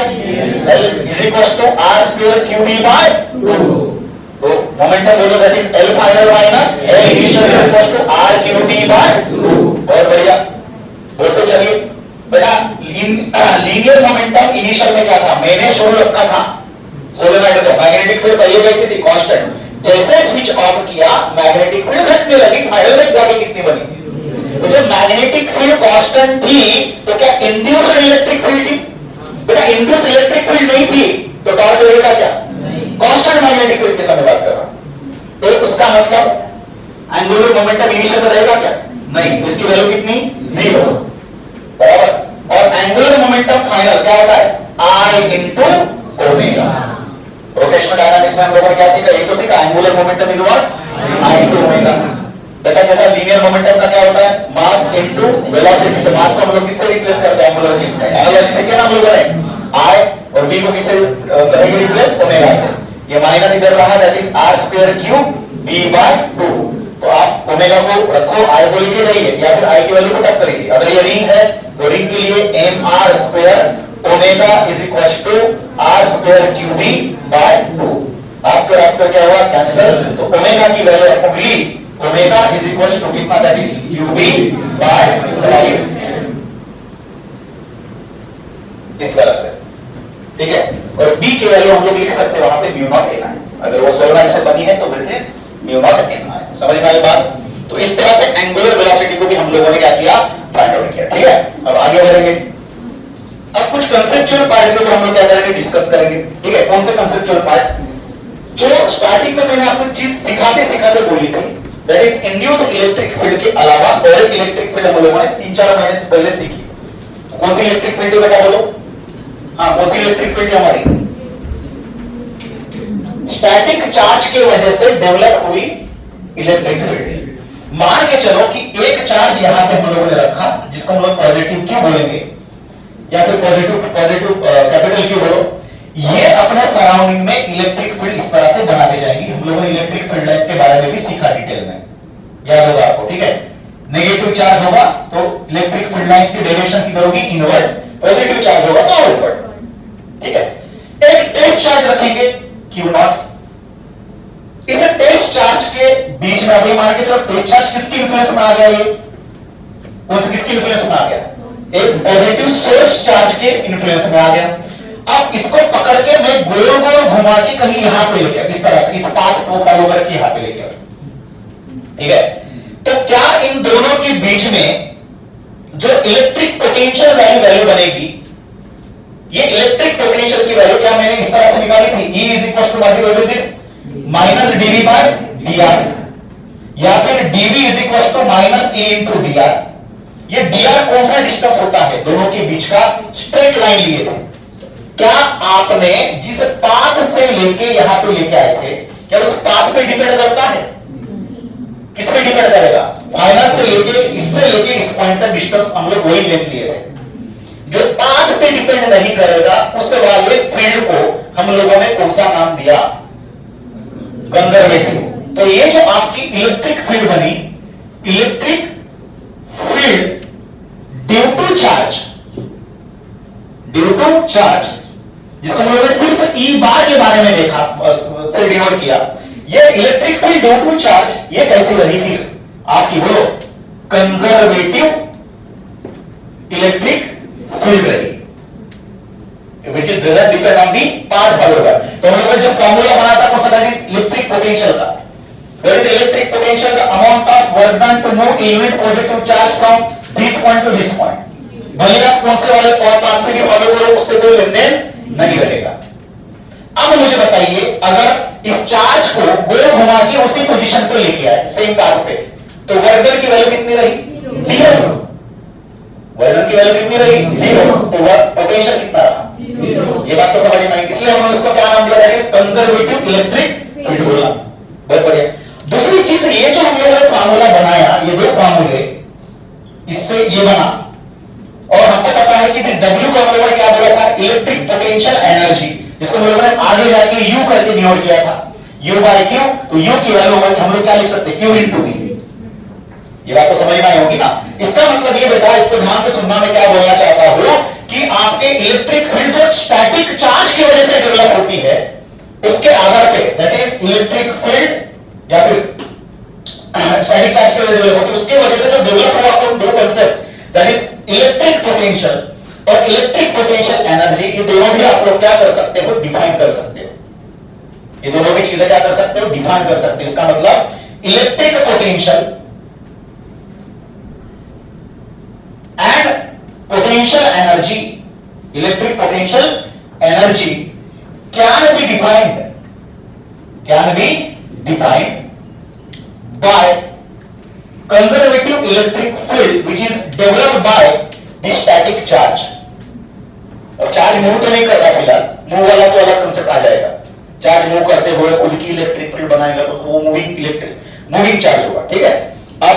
Speaker 1: L is equal to r square q b by 2। तो मोमेंटम बोलो, that is L final minus L initial is equal to r q b by 2। बहुत बढ़िया, बोलते चलिए। बेटा लीनियर मोमेंटम इनिशियल में क्या था, मैंने शो रखा था सोलेनॉइड का, मैग्नेटिक फील्ड पहले कैसी थी, कांस्टेंट। जैसे स्विच ऑफ किया मैग्नेटिक फील्ड घटने लगी, फाइनल में जाके कितनी बनी, तो जब मैग्नेटिक फील्ड कांस्टेंट थी तो क्या इंड्यूस्ड इलेक्ट्रिक फील्ड थी, बेटा इंड्यूस्ड इलेक्ट्रिक फील्ड नहीं थी तो टॉर्क रहेगा क्या, कांस्टेंट मैग्नेटिक फील्ड के समय बात कर रहा हूं। तो उसका मतलब एंगुलर मोमेंटम इनिशियल में रहेगा क्या, नहीं, तो इसकी वैल्यू कितनी, 0, बराबर। और एंगुलर मोमेंटम फाइनल क्या होता है, I into omega. Rotational dynamics में हम लोगों ने क्या सीखा, ये तो सीखा, angular momentum is what, I into omega. बेटा जैसा लीनियर मोमेंटम का क्या होता है, मास इनटू वेलोसिटी, तो मास को हम लोग किससे रिप्लेस करते हैं, एंगुलर किससे, एंगुलर से किया ना हम लोगों ने, I और V को किससे करेंगे रिप्लेस, ओमेगा से। ये माइनस इधर रहा, that is r square q b by 2। तो आप ओमेगा को रखो, I को लेके जाइए, या फिर I की वैल्यू को टक करिए। अगर ये रिंग है तो रिंग के लिए mr square omega is equal to r square q b by 2। r square क्या हुआ, कैंसिल, तो ओमेगा की वैल्यू आपको मिली, ओमेगा इज इक्वल टू कितना, that is q b by 2। इस तरह से, ठीक है। और b की वैल्यू हम लोग लिख सकते हैं वहां पे म्यू नॉट लेना है, अगर वो सोलेनॉइड से बनी है तो इट इज म्यू नॉट लेना है। समझ में आई बात? तो इस तरह से एंगुलर वेलोसिटी को भी हम लोगों ने क्या किया, फाइंड आउट किया। ठीक है, अब आगे बढ़ेंगे। अब कुछ कंसेप्चुअल पार्ट को हम लोग क्या करेंगे, डिस्कस करेंगे। ठीक है, कौन से कंसेप्चुअल पार्ट? जो स्टार्टिंग में मैंने आपको चीज सिखाते सिखाते बोली थी, that is induce electric field के अलावा और एक इलेक्ट्रिक फील्ड हम लोगों ने 3-4 महीने से पहले सीखी। कौन सी इलेक्ट्रिक फील्ड बेटा बोलो? हाँ, कौन सी इलेक्ट्रिक फील्ड हमारी? स्टैटिक चार्ज की वजह से डेवलप हुई इलेक्ट्रिक फील्ड। मान के चलो कि एक चार्ज यहां पे हम लोगों ने रखा, जिसको हम लोग पॉजिटिव क्यू बोलेंगे या फिर पॉजिटिव कैपिटल क्यू बोलो। ये अपने सराउंडिंग में इलेक्ट्रिक फील्ड इस तरह से बनाते जाएंगी। हम लोगों ने इलेक्ट्रिक फील्ड लाइंस के बारे में भी सीखा डिटेल में, याद होगा आपको। ठीक है, नेगेटिव चार्ज होगा तो इलेक्ट्रिक फील्ड लाइंस की डायरेक्शन किधर होगी? इनवर्ड। पॉजिटिव चार्ज होगा तो आउटवर्ड। ठीक है, एक टेस्ट चार्ज रखेंगे Q0। इस टेस्ट चार्ज के बीच में अभी मान के चलो टेस्ट चार्ज किसकी इन्फ्लुएंस में आ गया? ये किसकी इन्फ्लुएंस में आ गया? एक पॉजिटिव सोर्स चार्ज के इन्फ्लुएंस में आ गया। अब इसको पकड़ के मैं गोल गोल घुमा के कहीं यहां पे लेके, इस तरह से इस पाथ को फॉलो करके यहां पे लेके। ठीक है, तो क्या इन दोनों के बीच में जो इलेक्ट्रिक पोटेंशियल वैल्यू बनेगी, ये इलेक्ट्रिक पोटेंशियल की वैल्यू क्या मैंने इस तरह से निकाली थी? E is equal to what you this minus dv by dr, या फिर dv is equal to minus e into dr। ये dr कौन सा डिस्टेंस होता है? दोनों के बीच का स्ट्रेट लाइन लिए थे। क्या आपने जिस पाथ से लेके यहां पे लेके आए थे, क्या उस पाथ पे डिपेंड करता है? किस पे डिपेंड करेगा? माइनस से लेके इससे लेके इस पॉइंट तक डिस्टेंस हम लोग वही लेंथ लिए थे। जो पाथ पे डिपेंड नहीं करेगा उस वाले फील्ड को हम लोगों ने कौन सा नाम दिया? कंजर्वेटिव। तो ये जो आपकी इलेक्ट्रिक फील्ड बनी, electric field due to charge, जिसको हम लोगों ने सिर्फ ई बार के बारे में देखा, से डिनोट किया। ये electric field due to charge ये कैसी रही थी आपकी? बोलो, कंजर्वेटिव इलेक्ट्रिक फील्ड रही, which is doesn't depend on the path followed। तो हम लोगों ने जो फॉर्मूला बनाया था कौन सा? दैट इज इलेक्ट्रिक पोटेंशियल का। What is the electric potential? The amount of work done to move a unit positive charge from this point to this point। भले आप कौन से वाले पाथ से भी फॉलो करो, उससे कोई लेन देन नहीं करेगा। अब मुझे बताइए, अगर इस चार्ज को गोल घुमा के उसी पोजीशन पे लेके आए सेम पाथ पे, तो वर्क डन की वैल्यू कितनी रही? 0। वर्क डन की वैल्यू कितनी रही? 0। तो वर्क पोटेंशियल कितना रहा? 0। ये बात तो समझ में आई, इसलिए हमने इसको क्या नाम दिया? That is conservative electric field बोला। बहुत बढ़िया। दूसरी चीज, ये जो हम लोगों ने फार्मूला बनाया, ये दो फार्मूले, इससे ये बना, और हमको पता है कि W को हम लोगों ने क्या बोला था? इलेक्ट्रिक पोटेंशियल एनर्जी, जिसको हम लोगों ने आगे जाके U करके डिनोट किया था, U बाय Q। तो U की वैल्यू हम लोग क्या लिख सकते हैं? Q into V। ये बात तो समझ में आई होगी ना? इसका मतलब ये बेटा, इसको ध्यान से सुनना, मैं क्या बोलना चाहता हूं कि आपके इलेक्ट्रिक फील्ड जो स्टैटिक चार्ज की वजह से डेवलप होती है, उसके आधार पे, दैट इज इलेक्ट्रिक फील्ड या फिर स्टैटिक चार्ज की वजह से डेवलप होती है, उसके वजह से जो डेवलप हुआ तो दो concept, that is electric potential और इलेक्ट्रिक पोटेंशियल एनर्जी, ये दोनों भी आप लोग क्या कर सकते हो? डिफाइन कर सकते हो। ये दोनों भी चीजें क्या कर सकते हो? डिफाइन कर सकते हो। इसका मतलब electric potential and potential energy, electric potential energy can be defined by conservative electric field which is developed by the static charge। और चार्ज मूव तो नहीं कर रहा फिलहाल, मूव वाला तो अलग कंसेप्ट आ जाएगा। चार्ज मूव करते हुए खुद की इलेक्ट्रिक फील्ड बनाएगा तो वो मूविंग चार्ज होगा। ठीक है, अब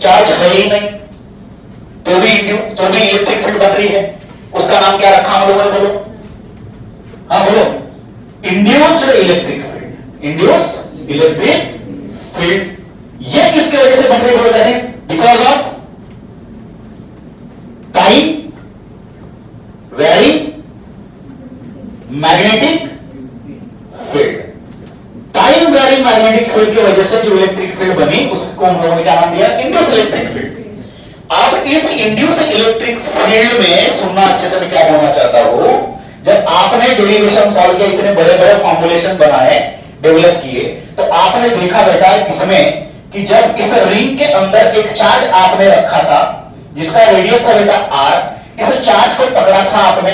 Speaker 1: चार्ज है ही नहीं तो भी इलेक्ट्रिक फील्ड बन रही है, उसका नाम क्या रखा हम लोगों ने? बोलो, हाँ बोलो, induced electric field. Induced electric field ये किसकी वजह से बन रही है? That is because of time varying magnetic field. Time varying magnetic field की वजह से जो इलेक्ट्रिक फील्ड बनी, उसको हम लोगों ने क्या नाम दिया? Induce electric field. अब इस इंड्यूस इलेक्ट्रिक फील्ड में सुनना अच्छे से, मैं क्या बोलना चाहता हूं, जब आपने डेरिवेशन सॉल्व किया, इतने बड़े बड़े फॉर्मुलेशन बनाए, डेवलप किए, तो आपने देखा बेटा इसमें कि जब इस रिंग के अंदर एक चार्ज आपने रखा था जिसका रेडियस था बेटा R, इस चार्ज को पकड़ा था आपने,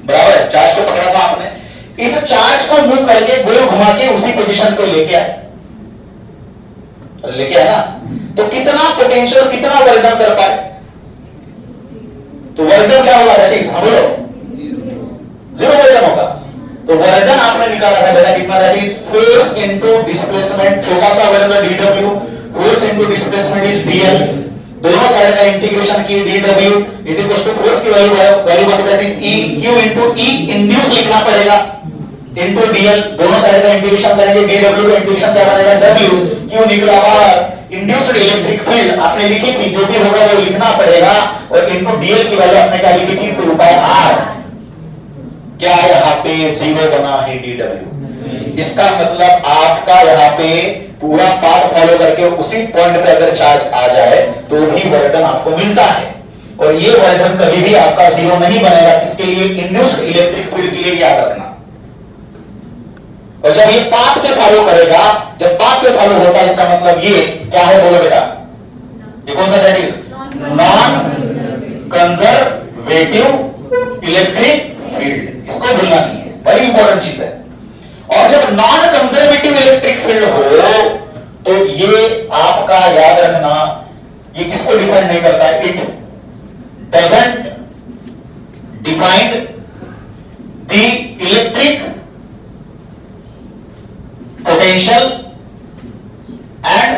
Speaker 1: बराबर है, चार्ज को पकड़ा था आपने, इस चार्ज को मूव करके गोल घुमा के उसी पोजीशन को लेके आए, ना, तो कितना पोटेंशियल, कितना वर्क कर पाए? तो वर्क क्या होगा? दैट इज, हम बोलो, 0 वर्क होगा। तो वर्क आपने निकाला है बेटा कितना? That is force into displacement, छोटा सा वर्क डीडब्ल्यू, force into displacement is dl, दोनों साइड का इंटीग्रेशन की dw is equal to force की value that is E Q into E induced लिखना पड़ेगा इनटू dl, दोनों साइड का इंटीग्रेशन करेंगे dw का इंटीग्रेशन क्या बनेगा? W Q निकला बाहर, इंड्यूस्ड इलेक्ट्रिक फील्ड आपने लिखी थी, जो भी होगा वो लिखना पड़ेगा, और इनटू dl की वैल्यू आपने क्या लिखी थी? 2πr। क्या यहाँ पे 0 बना है dw? इसका मतलब आपका यहाँ पे पूरा पाथ फॉलो करके उसी पॉइंट पे अगर चार्ज आ जाए तो भी वर्डन आपको मिलता है, और ये वर्डन कभी भी आपका 0 नहीं बनेगा। इसके लिए इंड्यूस्ड इलेक्ट्रिक फील्ड के लिए याद रखना, और जब ये पाथ पे फॉलो करेगा, जब पाथ पे फॉलो होता है, इसका मतलब ये क्या है? बोलो बेटा, ये कौन सा? That is non conservative electric field. इसको भूलना नहीं है, बड़ी इंपॉर्टेंट चीज है। और जब नॉन कंजर्वेटिव इलेक्ट्रिक फील्ड हो तो ये आपका याद रखना, ये किसको डिफाइन नहीं करता है? It doesn't define the electric potential and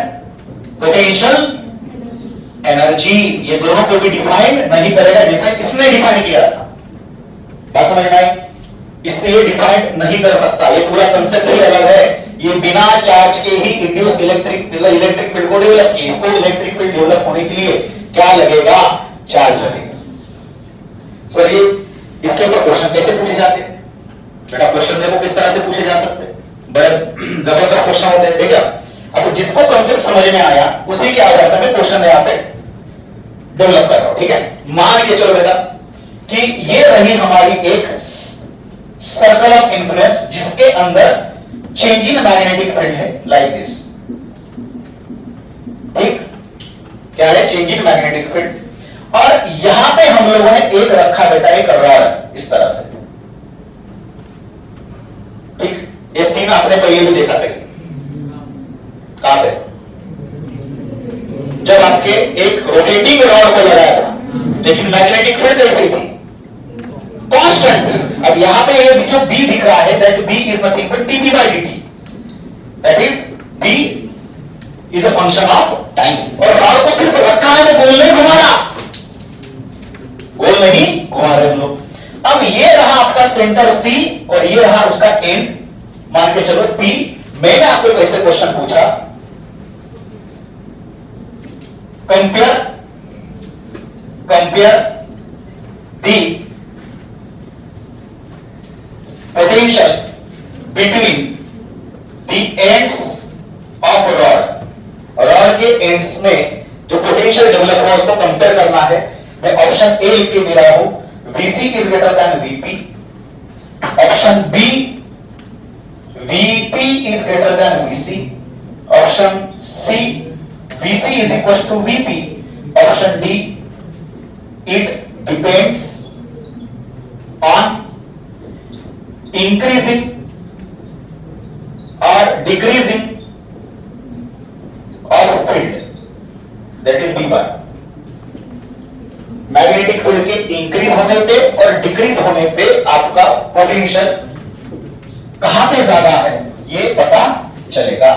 Speaker 1: potential energy, ये दोनों को भी डिफाइन नहीं करेगा जैसे इसने डिफाइन किया था। बात समझ में आई? इससे ये डिफाइन नहीं कर सकता, ये पूरा कंसेप्ट ही अलग है। ये बिना चार्ज के ही इंड्यूस्ड इलेक्ट्रिक फील्ड को डेवलप किया। इसको इलेक्ट्रिक फील्ड डेवलप होने के लिए क्या लगेगा? चार्ज लगेगा। सर ये इसके ऊपर क्वेश्चन कैसे पूछे जाते हैं? बेटा क्वेश्चन देखो किस तरह से पूछे जा सकते हैं, बड़े जबरदस्त क्वेश्चन होते हैं। देखिए अब जिसको कंसेप्ट समझ में आया उसी के आधार पर मैं क्वेश्चन यहाँ पे डेवलप कर रहा हूं, ठीक है? मान के चलो बेटा कि ये रही हमारी एक सर्कल ऑफ इन्फ्लुएंस जिसके अंदर चेंजिंग मैग्नेटिक फील्ड है, लाइक दिस, ठीक? क्या है? Changing magnetic field. और यहां पे हम लोगों ने एक रखा बेटा, एक रॉड इस तरह से, ठीक? ये सीन आपने पहले भी देखा था, कहां पे? जब आपके एक रोटेटिंग रॉड को लगाया था, लेकिन मैग्नेटिक फील्ड कैसी थी? कांस्टेंट। अब यहां पे ये जो B दिख रहा है, that B is nothing but dp by dt, that is B is a function of time. और रॉड को सिर्फ रखा है, वो गोल नहीं घुमा रहा, गोल नहीं घुमा रहे हम लोग। अब ये रहा आपका सेंटर C और ये रहा उसका एंड, मान के चलो P। मैंने आपको कैसे क्वेश्चन पूछा? Compare the potential between the ends of rod के एंड्स में जो पोटेंशियल डेवलप हुआ उसको कंपेयर करना है। मैं ऑप्शन ए लिख के दे रहा हूं, VC is greater than VP। Option B, VP is greater than VC। Option C, VC is equal to VP। Option D, it depends on increasing or decreasing of field, that is B bar। Magnetic field के इंक्रीज होने पे और डिक्रीज होने पे आपका पोटेंशियल कहां पे ज्यादा है ये पता चलेगा।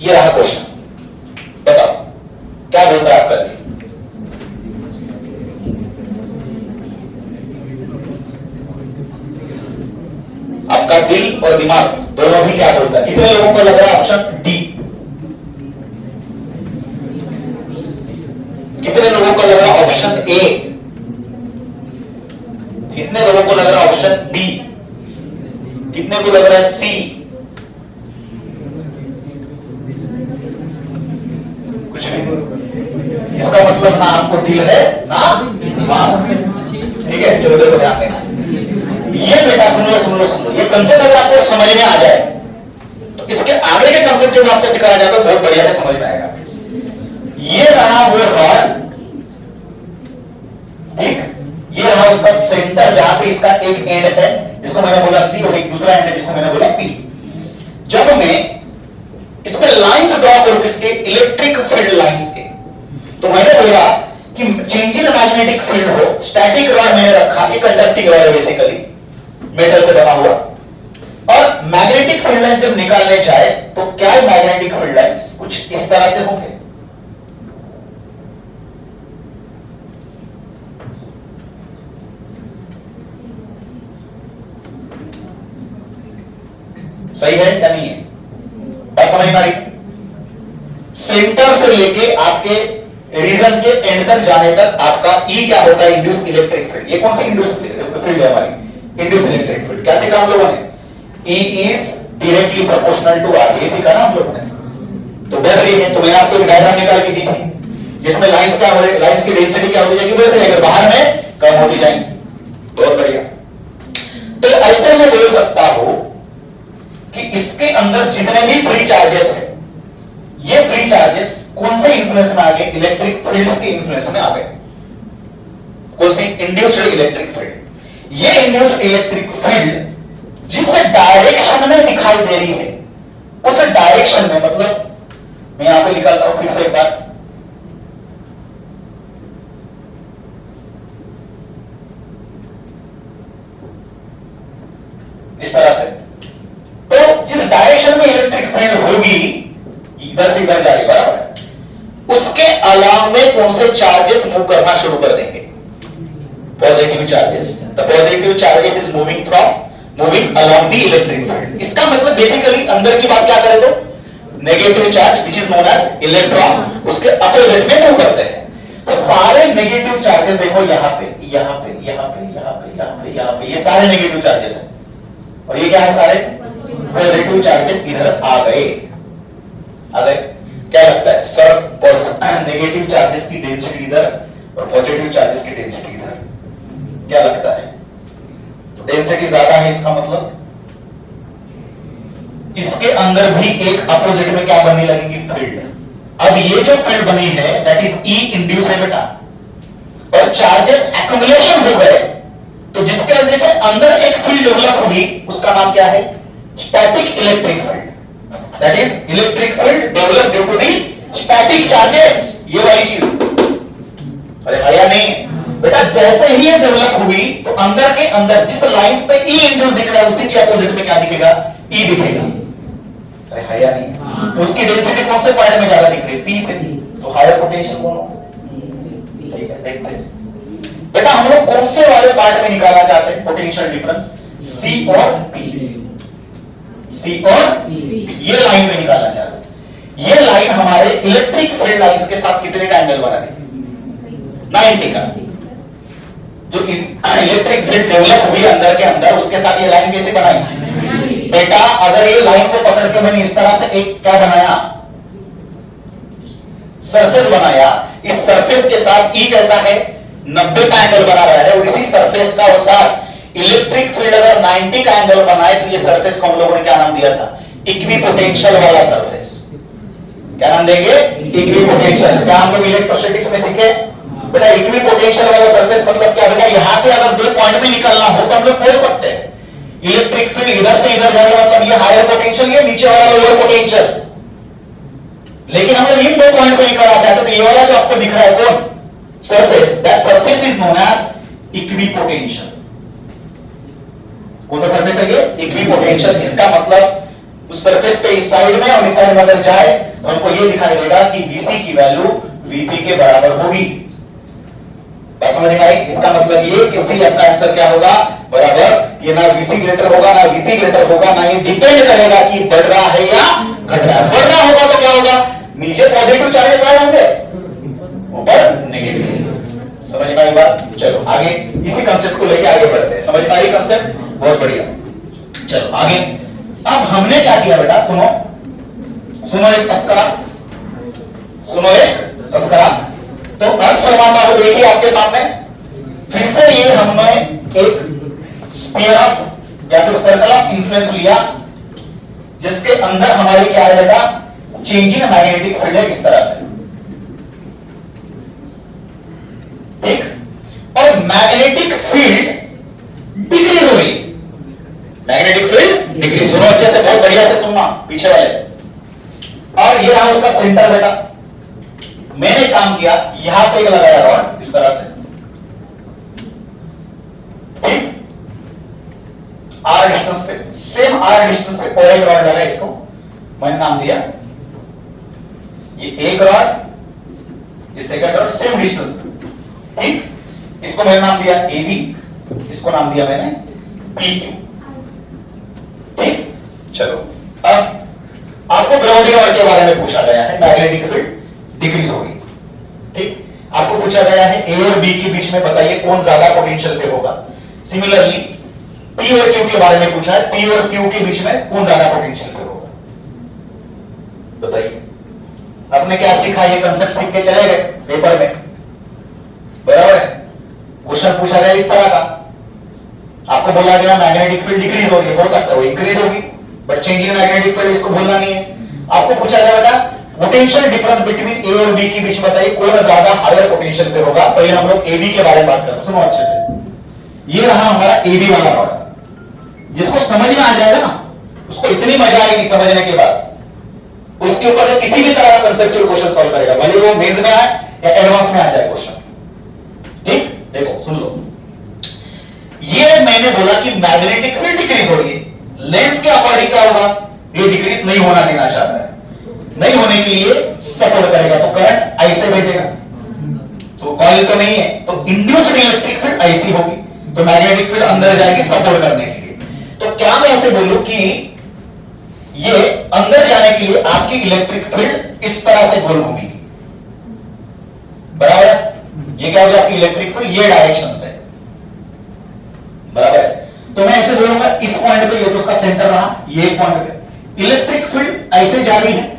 Speaker 1: ये रहा क्वेश्चन, बताओ क्या बोलता है आपका? आपका दिल और दिमाग दोनों भी क्या बोलता है? कितने लोगों को लग रहा है ऑप्शन डी? कितने लोगों को लग रहा है ऑप्शन ए? कितने लोगों को लग रहा है ऑप्शन बी? कितने को लग रहा है सी? कुछ नहीं। इसका मतलब ना आपको दिल है ना दिमाग, ठीक है? चलो देखो ध्यान देना। ये बेटा सुन लो, ये कंसेप्ट अगर आपको समझ में आ जाए तो इसके आगे के कंसेप्ट जो आपको सिखाया जाता है बहुत बढ़िया से समझ में आएगा। ये रहा वो रॉड ठीक, ये रहा उसका सेंटर जहां पे इसका एक एंड है जिसको मैंने बोला सी और एक दूसरा एंड है जिसको मैंने बोला पी। जब मैं इसमें लाइंस ड्रॉ करूं किसके, इलेक्ट्रिक फील्ड लाइंस के, तो मैंने बोला कि चेंज इन मैग्नेटिक फील्ड हो, स्टैटिक रॉड मैंने रखा, एक कंडक्टिंग रॉड है बेसिकली मेटल से बना हुआ, और मैग्नेटिक फील्ड लाइन जब निकालने जाए तो क्या है मैग्नेटिक फील्ड लाइंस कुछ इस तरह से होंगे। सही है या नहीं है, बात समझ में आ रही। सेंटर से लेके आपके रीजन के एंड तक जाने तक आपका ई क्या होता है, इंड्यूस इलेक्ट्रिक फील्ड। ये कौन सी इंड्यूस फील्ड है हमारी, इंड्यूस इलेक्ट्रिक फील्ड। क्या सीखा हम लोगों ने, E is directly proportional to R, ये सीखा ना हम लोगों ने। तो बढ़ रही है, तो मैंने आपको डायग्राम निकाल के दी थी जिसमें लाइंस क्या हो रही, लाइंस की डेंसिटी क्या होती जाएगी, बढ़ती जाएगी, बाहर में कम होती जाएंगी। बहुत बढ़िया। तो ऐसे में बोल सकता हूं कि इसके अंदर जितने भी फ्री चार्जेस है, ये फ्री चार्जेस कौन से इंफ्लुएंस में आ गए, इलेक्ट्रिक फील्ड्स के इंफ्लुएंस में आ गए। कौन सी, इंड्यूस्ड इलेक्ट्रिक फील्ड। ये इंड्यूस्ड इलेक्ट्रिक फील्ड जिस डायरेक्शन में दिखाई दे रही है उस डायरेक्शन में, मतलब मैं यहां पे निकालता हूं फिर से एक बार, इस तरह से, तो जिस डायरेक्शन में इलेक्ट्रिक फील्ड होगी इधर से इधर जा रही, बराबर, उसके अलाव में कौन से चार्जेस मूव करना शुरू कर देंगे, positive charges. The positive charges is moving along the electric field. इसका मतलब बेसिकली अंदर की बात क्या करें तो negative charge which is known as electrons उसके अपोजिट में मूव करते हैं। तो सारे नेगेटिव चार्जेस देखो यहां पे, यहां पे, यहां पे, यहां पे, यहां पे, यहां पे, ये सारे नेगेटिव चार्जेस हैं, और ये क्या है, सारे पॉजिटिव चार्जेस इधर आ गए। क्या लगता है सर, नेगेटिव चार्जेस की डेंसिटी इधर और पॉजिटिव चार्जेस की डेंसिटी इधर, क्या लगता है, तो डेंसिटी ज्यादा है, इसका मतलब इसके अंदर भी एक अपोजिट में क्या बनने लगेगी, फील्ड। अब ये जो फील्ड बनी है दैट इज ई इंड्यूस है बेटा, और चार्जेस एक्युमुलेशन हो गए, तो जिसके वजह से अंदर एक फील्ड डेवलप होगी, उसका नाम क्या है, static electric field. That is electric field develop due to the static charges, ये वाली चीज। अरे आया नहीं बेटा, जैसे ही ये डेवलप हुई तो अंदर के अंदर जिस लाइंस पे ई इंड्यूस दिख रहा है उसी के अपोजिट में क्या दिखेगा, ई दिखेगा। अरे हाया नहीं, तो उसकी डेंसिटी कौन से पॉइंट में ज्यादा दिख रही है, पी पे, तो हायर पोटेंशियल कौन होगा, ठीक है देखते हैं बेटा। हम लोग कौन से वाले पार्ट में निकालना चाहते हैं पोटेंशियल डिफरेंस, सी और पी, सी और ये लाइन में निकालना चाहते हैं। ये लाइन हमारे इलेक्ट्रिक फील्ड लाइंस के साथ कितने का एंगल बना रही है, 90 का। जो इलेक्ट्रिक फील्ड डेवलप हुई अंदर के अंदर, उसके साथ ये लाइन कैसे बनाई बेटा, अगर ये लाइन को पकड़ के मैंने इस तरह से एक क्या बनाया, सरफेस बनाया, इस सरफेस के साथ ई कैसा है, 90 का एंगल बना रहा है, और इसी सरफेस का साथ इलेक्ट्रिक फील्ड अगर 90 का एंगल बनाए तो ये सरफेस को हम लोगों ने क्या नाम दिया था, इक्विपोटेंशियल वाला सरफेस। क्या नाम देंगे, इक्विपोटेंशियल। क्या हम लोग इलेक्ट्रोस्टैटिक्स में सीखे बेटा, इक्विपोटेंशियल वाला सरफेस मतलब क्या बेटा, यहां पे अगर दो पॉइंट में निकलना हो तो हम लोग बोल सकते हैं इलेक्ट्रिक फील्ड इधर से इधर जाएगा, मतलब ये हायर पोटेंशियल, ये नीचे वाला लोअर पोटेंशियल। लेकिन हम लोग इन दो पॉइंट पे निकलना चाहते तो ये वाला जो आपको दिख रहा है कौन, surface, that surface is known as equipotential. कौन सा सरफेस है ये, इक्विपोटेंशियल। इसका मतलब उस सरफेस पे इस साइड में और इस साइड में अगर जाए तो हमको ये दिखाई देगा कि VC की वैल्यू VP के बराबर होगी। बात समझ में आई, इसका मतलब ये कि सी आपका आंसर क्या होगा, बराबर, ये ना VC ग्रेटर होगा ना VP ग्रेटर होगा, ना ये डिपेंड करेगा कि बढ़ रहा है या घट रहा है। बढ़ रहा होगा तो क्या होगा, नीचे पॉजिटिव चार्जेस आए होंगे, ऊपर नेगेटिव। समझ में आई बात, चलो आगे इसी कंसेप्ट को लेके आगे बढ़ते हैं। समझ में आई कंसेप्ट, बहुत बढ़िया। चलो आगे, अब हमने क्या किया बेटा, सुनो एक तस्करा, सुनो एक तस्करा। तो अर्थ परमाणु को देखिए आपके सामने, फिर से ये हमने एक स्फीयर ऑफ या तो सर्कल ऑफ इन्फ्लुएंस लिया, जिसके अंदर हमारी क्या है बेटा, चेंजिंग मैग्नेटिक फील्ड है इस तरह से, ठीक। और मैग्नेटिक फील्ड डिक्रीज हो गई। मैग्नेटिक फील्ड डिक्रीज, सुनो अच्छे से, बहुत बढ़िया से सुनना पीछे वाले। और ये रहा उसका सेंटर बेटा। मैंने काम किया, यहां पे एक लगाया रॉड इस तरह से, ठीक, आर डिस्टेंस पे, सेम आर डिस्टेंस पे और एक रॉड लगा, इसको मैंने नाम दिया, ये एक रॉड, ये सेकंड रॉड, सेम डिस्टेंस पे, ठीक, इसको मैंने नाम दिया ए बी, इसको नाम दिया मैंने पी क्यू, ठीक। चलो अब आपको ग्राउंडिंग रॉड के बारे में पूछा गया है, मैग्नेटिक फील्ड डिक्रीज होगी, ठीक। आपको पूछा गया है ए और बी के बीच में बताइए कौन ज्यादा पोटेंशियल पे होगा। सिमिलरली पी और क्यू के बारे में पूछा है, पी और क्यू के बीच में कौन ज्यादा पोटेंशियल पे होगा, बताइए। आपने क्या सीखा, ये कंसेप्ट सीख के चले गए पेपर में, बराबर है। क्वेश्चन पूछा गया इस तरह का, आपको बोला गया मैग्नेटिक फील्ड डिक्रीज होगी, हो सकता है वो इंक्रीज होगी, बट चेंजिंग मैग्नेटिक फील्ड इसको भूलना नहीं है। आपको पूछा गया बेटा पोटेंशियल डिफरेंस बिटवीन ए और बी के बीच बताइए कौन ज्यादा हायर पोटेंशियल पे होगा। पहले हम लोग ए बी के बारे में बात करते हैं, सुनो अच्छे से। ये रहा हमारा ए बी वाला रॉड, जिसको समझ में आ जाएगा ना, उसको इतनी मजा आएगी समझने के बाद, उसके ऊपर जो किसी भी तरह का कंसेप्चुअल क्वेश्चन सॉल्व करेगा, भले वो बेस में आए या एडवांस में आ जाए क्वेश्चन, ठीक। देखो सुन लो, ये मैंने बोला कि मैग्नेटिक फील्ड डिक्रीज होगी, लेंस के अकॉर्डिंग क्या होगा, ये डिक्रीज नहीं होना देना चाहता है, नहीं होने के लिए सपोर्ट करेगा, तो करंट ऐसे भेजेगा, तो कॉइल तो नहीं है, तो इंड्यूस्ड इलेक्ट्रिक फील्ड ऐसी होगी, तो मैग्नेटिक फील्ड अंदर जाएगी सपोर्ट करने के लिए। तो क्या मैं ऐसे बोलूं कि ये अंदर जाने के लिए आपकी इलेक्ट्रिक फील्ड इस तरह से गोल घूमेगी, बराबर है। ये क्या होगी आपकी इलेक्ट्रिक फील्ड, ये डायरेक्शन से, बराबर है। तो मैं ऐसे बोलूंगा इस पॉइंट पे, ये तो उसका सेंटर रहा, ये पॉइंट पे इलेक्ट्रिक फील्ड ऐसे जा रही है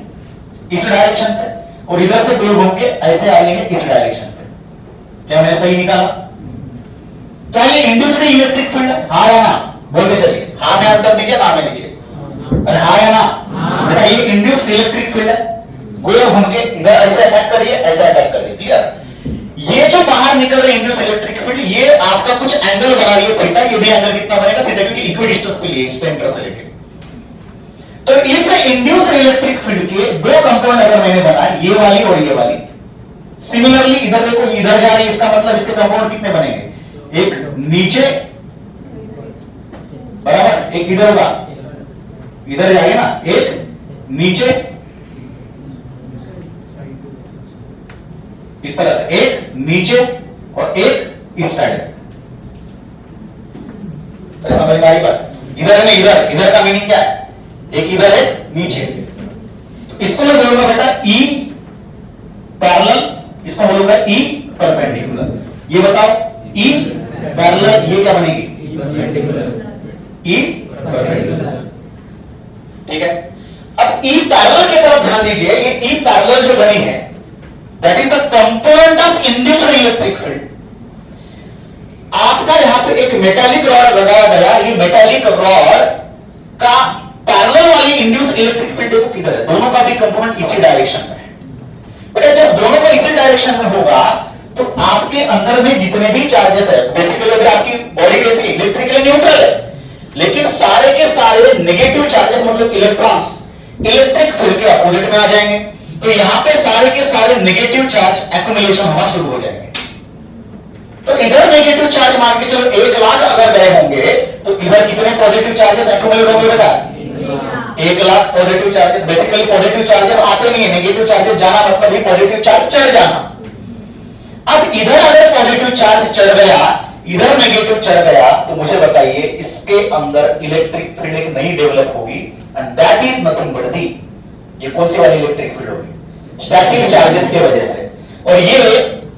Speaker 1: इस डायरेक्शन पे, और इधर से गोल घूम के ऐसे आ रही है इस डायरेक्शन पे। क्या मैंने सही निकाला? क्या ये इंड्यूस्ड इलेक्ट्रिक फील्ड है, हाँ या ना? बोलते चलिए, हाँ में आंसर दीजिए, ना में दीजिए, अरे हाँ या ना? बेटा ये इंड्यूस्ड इलेक्ट्रिक फील्ड है, गोल घूम के इधर ऐसे अटैक कर रही है, ऐसे अटैक कर रही है, क्लियर। ये जो बाहर निकल रही है इंड्यूस्ड इलेक्ट्रिक फील्ड, ये आपका कुछ एंगल बना रही है थीटा, ये भी एंगल कितना बनेगा थीटा, क्योंकि इक्वल डिस्टेंस पे लिए सेंटर से लेके। तो इस इंड्यूस्ड इलेक्ट्रिक फील्ड के दो कंपोनेंट अगर मैंने बनाए, ये वाली और ये वाली, सिमिलरली इधर देखो, इधर जा रही है, इसका मतलब इसके कंपोनेंट कितने बनेंगे, एक नीचे, बराबर, एक इधर होगा, इधर जाएगा ना, एक नीचे इस तरह से, एक नीचे और एक इस साइड। अरे समझ में आई बात? इधर नहीं, इधर, इधर का मीनिंग क्या है, एक इधर है नीचे, तो इसको मैं बोलूंगा बेटा ई पैरेलल, इसको बोलूंगा ई परपेंडिकुलर। ये बताओ ई पैरेलल ये क्या बनेगी, ई परपेंडिकुलर, ठीक है। अब ई पैरेलल की तरफ ध्यान दीजिए, ये ई पैरेलल जो बनी है that is the component of induced electric field. आपका यहां पे एक मेटालिक रॉड लगाया गया, ये मेटालिक रॉड का पैरेलल वाली इंड्यूस्ड इलेक्ट्रिक फील्ड देखो किधर है, दोनों का भी कंपोनेंट इसी डायरेक्शन में है। बेटा जब दोनों का इसी डायरेक्शन में होगा तो आपके अंदर में जितने भी चार्जेस है, बेसिकली अगर आपकी बॉडी कैसी इलेक्ट्रिकली न्यूट्रल है, लेकिन सारे के सारे नेगेटिव चार्जेस मतलब इलेक्ट्रॉन्स इलेक्ट्रिक फील्ड के अपोजिट में आ जाएंगे, तो यहां पे सारे के सारे नेगेटिव चार्ज एक्युमुलेशन होना शुरू हो जाएंगे। तो इधर नेगेटिव चार्ज मान के चलो 1 लाख अगर गए होंगे, तो इधर कितने पॉजिटिव चार्जेस एक्युमुलेट होंगे बेटा, 1 lakh positive charges. Basically positive charges आते नहीं है, नेगेटिव चार्जेस जाना मतलब ही पॉजिटिव चार्ज चढ़ जाना। अब इधर अगर पॉजिटिव चार्ज चढ़ गया, इधर नेगेटिव चढ़ गया, तो मुझे बताइए इसके अंदर इलेक्ट्रिक फील्ड एक नई डेवलप होगी, and that is nothing but the, ये कौन सी वाली इलेक्ट्रिक फील्ड होगी, स्टैटिक चार्जेस की वजह से। और ये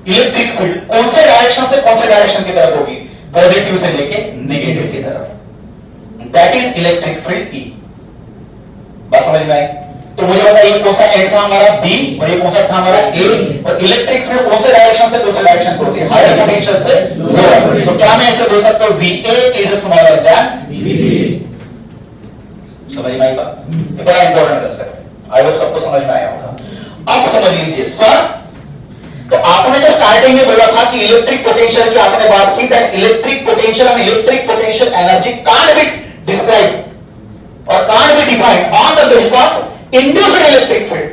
Speaker 1: इलेक्ट्रिक फील्ड कौन से डायरेक्शन से कौन से डायरेक्शन की तरफ होगी, पॉजिटिव से लेके नेगेटिव की तरफ, that is electric field E. बात समझ में आई? तो मुझे बताइए कौन सा एंड था हमारा बी, और ये कौन सा था हमारा ए, और इलेक्ट्रिक फील्ड कौन से डायरेक्शन से कौन से डायरेक्शन को होती है, हायर पोटेंशियल से लोअर। तो क्या मैं ऐसे बोल सकता हूं VA is smaller than VB। समझ में आई बात? ये बड़ा इंपॉर्टेंट कंसेप्ट है, आई होप सबको समझ में आया होगा। अब समझ लीजिए सर, तो आपने जो स्टार्टिंग में बोला था कि इलेक्ट्रिक पोटेंशियल की आपने बात की, that electric potential and electric potential energy can't be describe और can't be defined on the basis of induced electric field.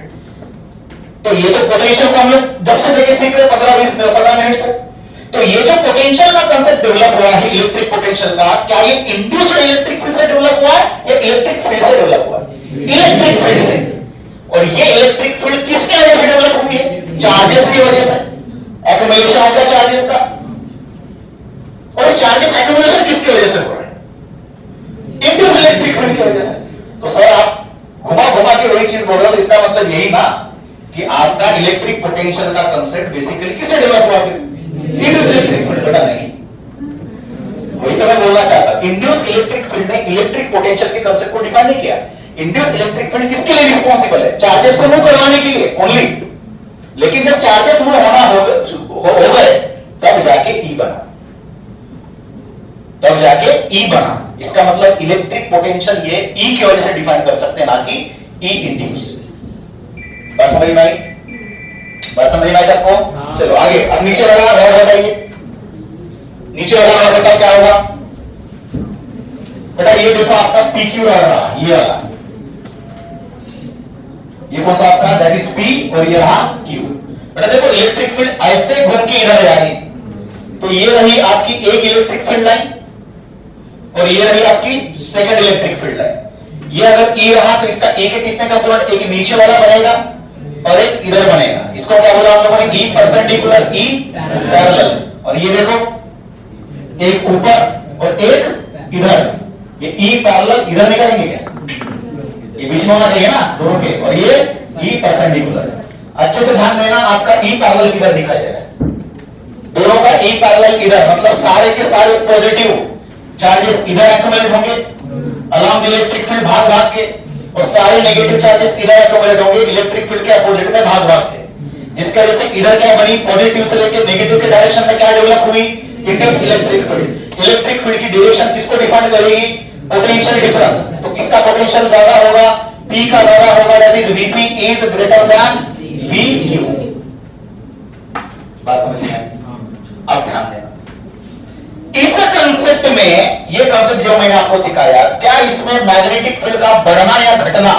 Speaker 1: तो ये जो पोटेंशियल को हम लोग जब से लेके सीख रहे 15 मिनट से, तो ये जो पोटेंशियल का कांसेप्ट डेवलप हुआ है इलेक्ट्रिक पोटेंशियल का, क्या ये इंड्यूस्ड इलेक्ट्रिक फील्ड से डेवलप हुआ है या इलेक्ट्रिक फील्ड से डेवलप हुआ है? इलेक्ट्रिक फील्ड से। और ये इलेक्ट्रिक फील्ड किसके वजह से डेवलप हुई है? चार्जेस की वजह से, एक्युमुलेशन ऑफ द चार्जेस का। और चार्जेस एक्युमुलेशन किसकी वजह से हो रहा है? इंड्यूस्ड इलेक्ट्रिक फील्ड की वजह से। तो सर आप घुमा घुमा के वही चीज बोल रहे हो, तो इसका मतलब यही ना कि आपका इलेक्ट्रिक पोटेंशियल का कांसेप्ट बेसिकली किससे डेवलप हुआ? Induced electric field. बेटा नहीं, वही तो मैं बोलना चाहता। इंड्यूस्ड इलेक्ट्रिक फील्ड ने इलेक्ट्रिक पोटेंशियल के कांसेप्ट को डिफाइन नहीं किया। इंड्यूस्ड इलेक्ट्रिक फील्ड किसके लिए रिस्पॉन्सिबल है? चार्जेस को मूव करवाने के लिए ओनली। लेकिन जब चार्जेस मूव होना हो गए तब जाके ई बना, तब जाके ई बना। इसका मतलब इलेक्ट्रिक पोटेंशियल ये ई की वजह से डिफाइन कर सकते हैं, ना कि ई इंड्यूस। बात समझ में आई? बात समझ में आई सबको? चलो आगे। अब नीचे वाला और बताइए, नीचे वाला और बताओ क्या होगा? बेटा ये देखो आपका पीक्यू आ रहा, ये वाला, ये कौन सा आपका? दैट इज पी, और ये रहा क्यू। बेटा देखो इलेक्ट्रिक फील्ड ऐसे घूम के इधर जा रही, तो ये रही आपकी एक इलेक्ट्रिक फील्ड लाइन और ये रही आपकी सेकंड इलेक्ट्रिक फील्ड लाइन। ये अगर ई रहा तो इसका एक कितने कंपोनेंट? एक नीचे वाला बनेगा और एक इधर बनेगा। इसको क्या बोला हम लोगों ने? E perpendicular, E parallel. और ये देखो एक ऊपर और एक इधर, ये ई पैरेलल इधर निकालेंगे क्या? ये बीच में होना चाहिए ना दोनों के, और ये ई परपेंडिकुलर। अच्छे से ध्यान देना, आपका ई पैरेलल किधर दिखाई दे रहा है? दोनों का ई पैरेलल इधर, मतलब सारे के सारे पॉजिटिव चार्जेस इधर एक्युमुलेट होंगे अलोंग इलेक्ट्रिक फील्ड भाग भाग के, और सारे नेगेटिव चार्जेस इधर एक्युमुलेट होंगे इलेक्ट्रिक फील्ड के अपोजिट में भाग भाग के। जिसकी वजह से इधर क्या बनी? पॉजिटिव से लेकर नेगेटिव के डायरेक्शन में क्या डेवलप हुई? Induced electric field. Electric field की डायरेक्शन किसको डिफाइन करेगी? Potential difference. तो किसका पोटेंशियल ज्यादा होगा? P का ज्यादा होगा, that is Vp is greater then Vq। बात समझ में आई? अब ध्यान देना, इस कंसेप्ट में, ये कंसेप्ट जो मैंने आपको सिखाया, क्या इसमें मैग्नेटिक फील्ड का बढ़ना या घटना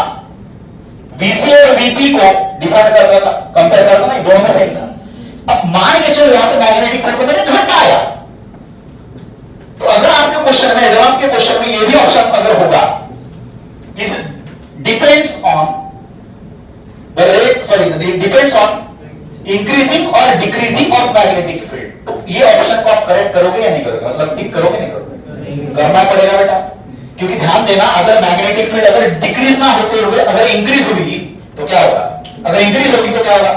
Speaker 1: Vc और Vp को डिफाइन करता था, कंपेयर करता था, दोनों में सेम था। अब मान के चलो यहां पे मैग्नेटिक फील्ड को मैंने घटाया, तो अगर आपके क्वेश्चन में, एडवांस के क्वेश्चन में ये भी ऑप्शन अगर होगा, depends on the rate, sorry depends on increasing और डिक्रीजिंग ऑफ मैग्नेटिक फील्ड, तो ये ऑप्शन को आप करेक्ट करोगे या नहीं करोगे? मतलब टिक करोगे नहीं करोगे? करना पड़ेगा बेटा, क्योंकि ध्यान देना, अगर मैग्नेटिक फील्ड अगर डिक्रीज ना होते हुए अगर इंक्रीज होगी तो क्या होगा? अगर इंक्रीज होगी तो क्या होगा?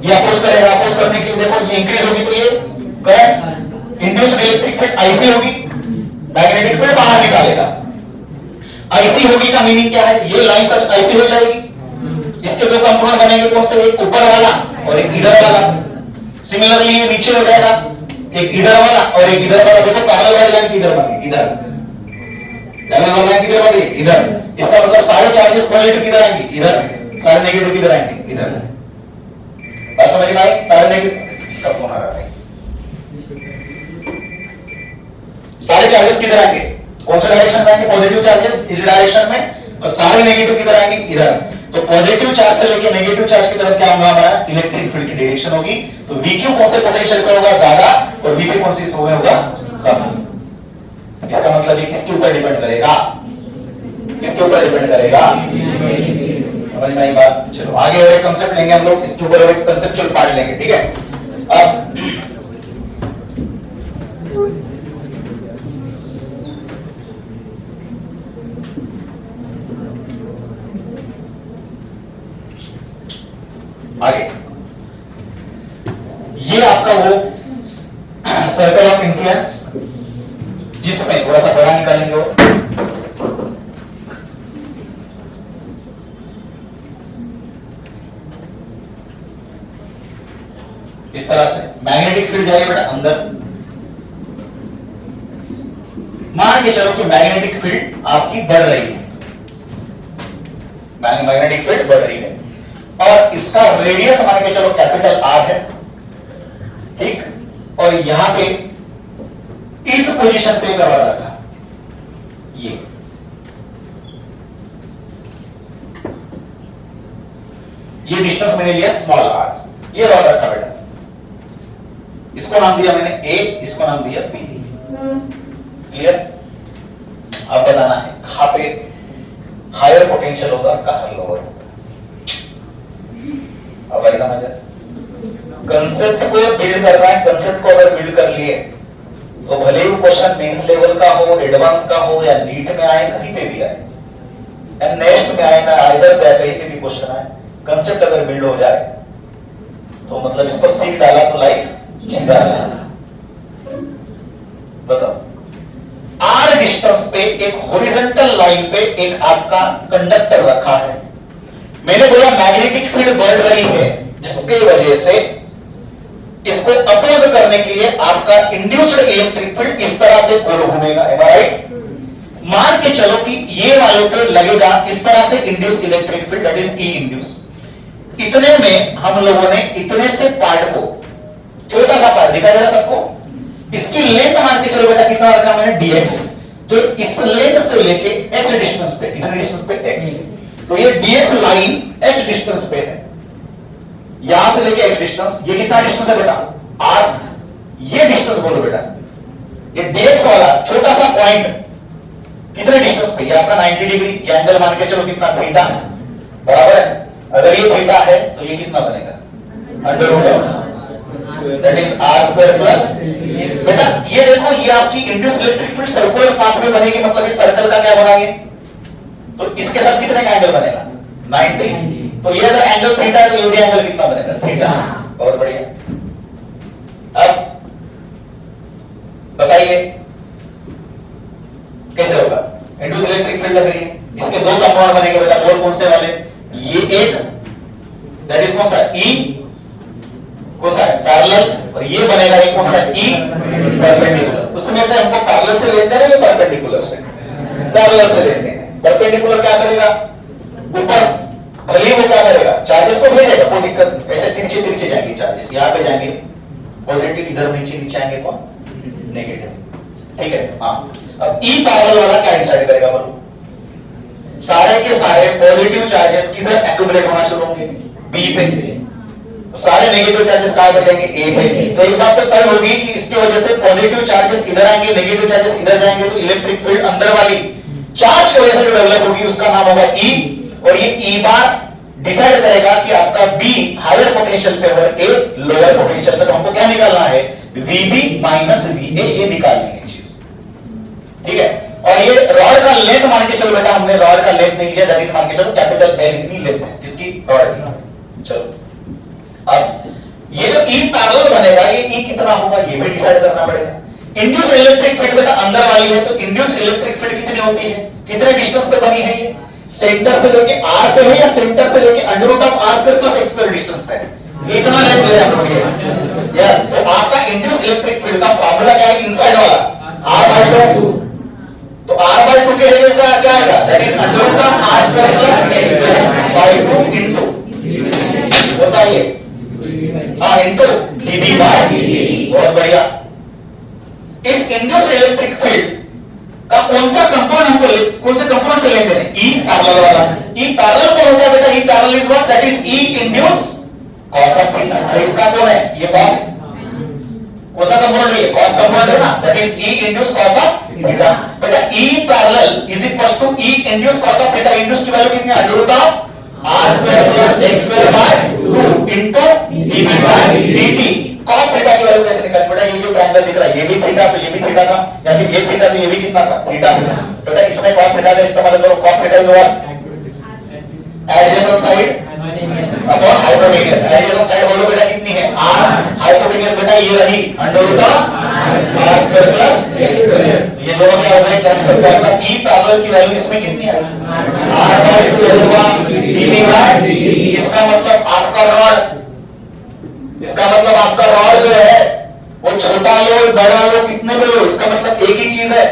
Speaker 1: ये अपोज करेगा, अपोज करने के लिए देखो ये इंक्रीज होगी तो ये करेक्ट इंड्यूस्ड इलेक्ट्रिक फील्ड ऐसी होगी, मैग्नेटिक फील्ड बाहर निकालेगा। ऐसी होगी का मीनिंग क्या है? ये लाइन सब ऐसी हो जाएगी, इसके दो कंपोनेंट बनेंगे, कौन से? एक ऊपर वाला और एक इधर वाला। सिमिलरली ये नीचे हो जाएगा, एक इधर वाला और एक इधर वाला। देखो पैरेलल वाली लाइन किधर बनेगी? इधर। पैरेलल वाली लाइन किधर बनेगी? इधर। इसका मतलब सारे चार्जेस पॉजिटिव किधर आएंगे? इधर। सारे नेगेटिव किधर आएंगे? इधर। बात समझ में आई? सारे नेगेटिव, इसका फोन आ रहा है, सारे चार्जेस किधर आएंगे? कौन से डायरेक्शन में आएंगे? पॉजिटिव चार्जेस इस डायरेक्शन में, और सारे नेगेटिव किधर आएंगे? इधर। तो पॉजिटिव चार्ज से लेकर नेगेटिव चार्ज की तरफ क्या होगा हमारा? इलेक्ट्रिक फील्ड की डायरेक्शन होगी। तो VQ कौन से पोटेंशियल का होगा? ज्यादा, और VP कौन सी होगा? कम। इसका मतलब ये किसके ऊपर डिपेंड करेगा? किसके ऊपर डिपेंड करेगा? समझ में आई बात? चलो आगे और एक कंसेप्ट लेंगे हम लोग, इसके ऊपर एक कंसेप्चुअल पार्ट लेंगे, ठीक है? अब आगे, ये आपका वो सर्कल ऑफ इन्फ्लुएंस, जिसमें थोड़ा सा बड़ा निकालेंगे वो, इस तरह से मैग्नेटिक फील्ड जाएगी बेटा अंदर। मान के चलो कि मैग्नेटिक फील्ड आपकी बढ़ रही है, मैग्नेटिक फील्ड बढ़ रही है, और इसका रेडियस मान के चलो कैपिटल आर है, ठीक, और यहां पे इस पोजीशन पे करवा रखा, ये डिस्टेंस मैंने लिया स्मॉल आर, ये रॉड रखा बेटा, इसको नाम दिया मैंने ए, इसको नाम दिया बी। क्लियर? अब बताना है कहां पे हायर पोटेंशियल होगा और कहां लोअर होगा। अब आएगा मजा। कंसेप्ट को बिल्ड करना है, कंसेप्ट को अगर बिल्ड कर लिए तो भले ही क्वेश्चन मेंस लेवल का हो, एडवांस का हो, या नीट में आए, कहीं पे भी आए, या नेक्स्ट में आए, ना आइजर पे कहीं पे भी क्वेश्चन आए, कंसेप्ट अगर बिल्ड हो जाए तो मतलब इसको सीख डाला तो लाइफ जिंदा रहेगा। बताओ, आर डिस्टेंस पे एक हॉरिजॉन्टल लाइन पे एक आपका कंडक्टर रखा है, मैंने बोला मैग्नेटिक फील्ड बढ़ रही है, जिसके वजह से इसको अपोज करने के लिए आपका इंड्यूस्ड इलेक्ट्रिक फील्ड इस तरह से गोल घूमेगा, राइट? मान के चलो कि ये वाले पे लगेगा इस तरह से induce electric field, that is E induce. इतने में हम लोगों ने इतने से पार्ट को, छोटा सा पार्ट दिखा दे रहा सबको, इसकी लेंथ मान के चलो बेटा कितना रखा मैंने, dx, जो इस लेंथ से लेके h डिस्टेंस पे, इतने डिस्टेंस पे x, तो ये dx लाइन h डिस्टेंस पे है, यहां से लेके h डिस्टेंस, ये कितना डिस्टेंस है बेटा r, ये डिस्टेंस बोलो बेटा, ये dx वाला छोटा सा पॉइंट कितने डिस्टेंस पे, ये आपका 90 डिग्री, ये एंगल मान के चलो कितना, थीटा, बराबर है। अगर ये थीटा है तो ये कितना बनेगा, under root of, that is R square plus, बेटा ये देखो ये आपकी induce electric field circular path में बनेगी, मतलब इस सर्कल का क्या बनाएंगे, तो इसके साथ कितने का एंगल बनेगा, 90, तो ये अगर एंगल थीटा है तो ये भी एंगल कितना बनेगा, थीटा। बहुत बढ़िया। अब बताइए कैसे होगा, इंड्यूस इलेक्ट्रिक फील्ड लग रही है, इसके दो कंपाउंड बनेंगे बेटा, और कौन से वाले, ये एक दैट इज कौन सा, ई कौन सा है, पैरेलल, और ये बनेगा एक कौन सा, ई परपेंडिकुलर। उसमें से हमको पैरेलल से लेते हैं या परपेंडिकुलर से, पैरेलल से लेते हैं। परपेंडिकुलर क्या करेगा, ऊपर भले वो क्या करेगा, चार्जेस को भेजेगा, कोई दिक्कत, ऐसे तिरछे तिरछे जाएंगे चार्जेस, यहां पे जाएंगे पॉजिटिव, इधर नीचे नीचे आएंगे कौन, नेगेटिव, ठीक है। हाँ, अब ई पैरेलल वाला क्या डिसाइड करेगा बोलो, सारे के सारे पॉजिटिव चार्जेस किधर एक्यूमुलेट होना शुरू होंगे, बी पे, सारे नेगेटिव चार्जेस कहां पर जाएंगे, ए पे। तो एक बात तो तय होगी कि इसकी वजह से पॉजिटिव चार्जेस इधर आएंगे, नेगेटिव चार्जेस इधर जाएंगे, तो इलेक्ट्रिक फील्ड अंदर वाली चार्ज की वजह से जो डेवलप होगी उसका नाम होगा ई, और ये ई बार डिसाइड करेगा कि आपका बी हायर पोटेंशियल पे और ए लोअर पोटेंशियल पे। तो हमको क्या निकालना है, वीबी माइनस वीए, ये निकालनी है चीज, ठीक है। और ये रॉड का लेंथ मान के चलो बेटा, हमने रॉड का लेंथ नहीं लिया, दैट इज मान के चलो कैपिटल एल इतनी लेंथ है इसकी रॉड की। चलो अब ये जो ई पैरेलल बनेगा, ये ई कितना होगा ये भी डिसाइड करना पड़ेगा। इंड्यूस इलेक्ट्रिक फील्ड बेटा अंदर वाली है, तो इंड्यूस इलेक्ट्रिक फील्ड कितनी होती है, कितने डिस्टेंस पे बनी है, ये सेंटर से लेके आर पे है या सेंटर से लेके under root of are square plus x square distance पे है, इतना लेंथ ले हम लोग। यस, तो आपका इंड्यूस इलेक्ट्रिक फील्ड का फार्मूला क्या है, इनसाइड वाला r/2, तो r/2 के लिए क्या आएगा, that is under root of are square plus x square 2 into वो सही है, हां, इनटू dv बाय dt। बहुत बढ़िया। इस इंड्यूस्ड इलेक्ट्रिक फील्ड का कौन सा कंपोनेंट हमको, कौन से कंपोनेंट से लेते हैं, ई पैरेलल वाला। ई पैरेलल कौन होता है बेटा, E parallel is what, that is E induced cos of theta. इसका कौन है, ये cos, कौन सा कंपोनेंट है, ये cos कंपोनेंट है ना, that is E induced cos of theta. बेटा E parallel is equal to E induced cos of theta, induced की वैल्यू कितनी है, under root of are square plus x square by 2 into dv by dt। cos theta की वैल्यू कैसे निकालें बेटा, ये जो ट्रायंगल दिख रहा है ये भी थीटा, तो ये भी थीटा था, या फिर ये थीटा तो ये भी कितना था, थीटा। बेटा इसमें cos थीटा का इस्तेमाल करो, cos theta is what, adjacent side upon hypotenuse. Adjacent side बोलो बेटा कितनी है, r, हाइपोटेन्यूज बेटा ये रही under root of r square plus x square. ये दोनों क्या हो गए, कैंसिल कर दिया। ई पैरेलल की वैल्यू इसमें कितनी है, r/2 होगा dv बाय dt। इसका मतलब आपका रॉड, इसका मतलब आपका रॉड जो है वो छोटा लो बड़ा लो कितने में लो, इसका मतलब एक ही चीज है,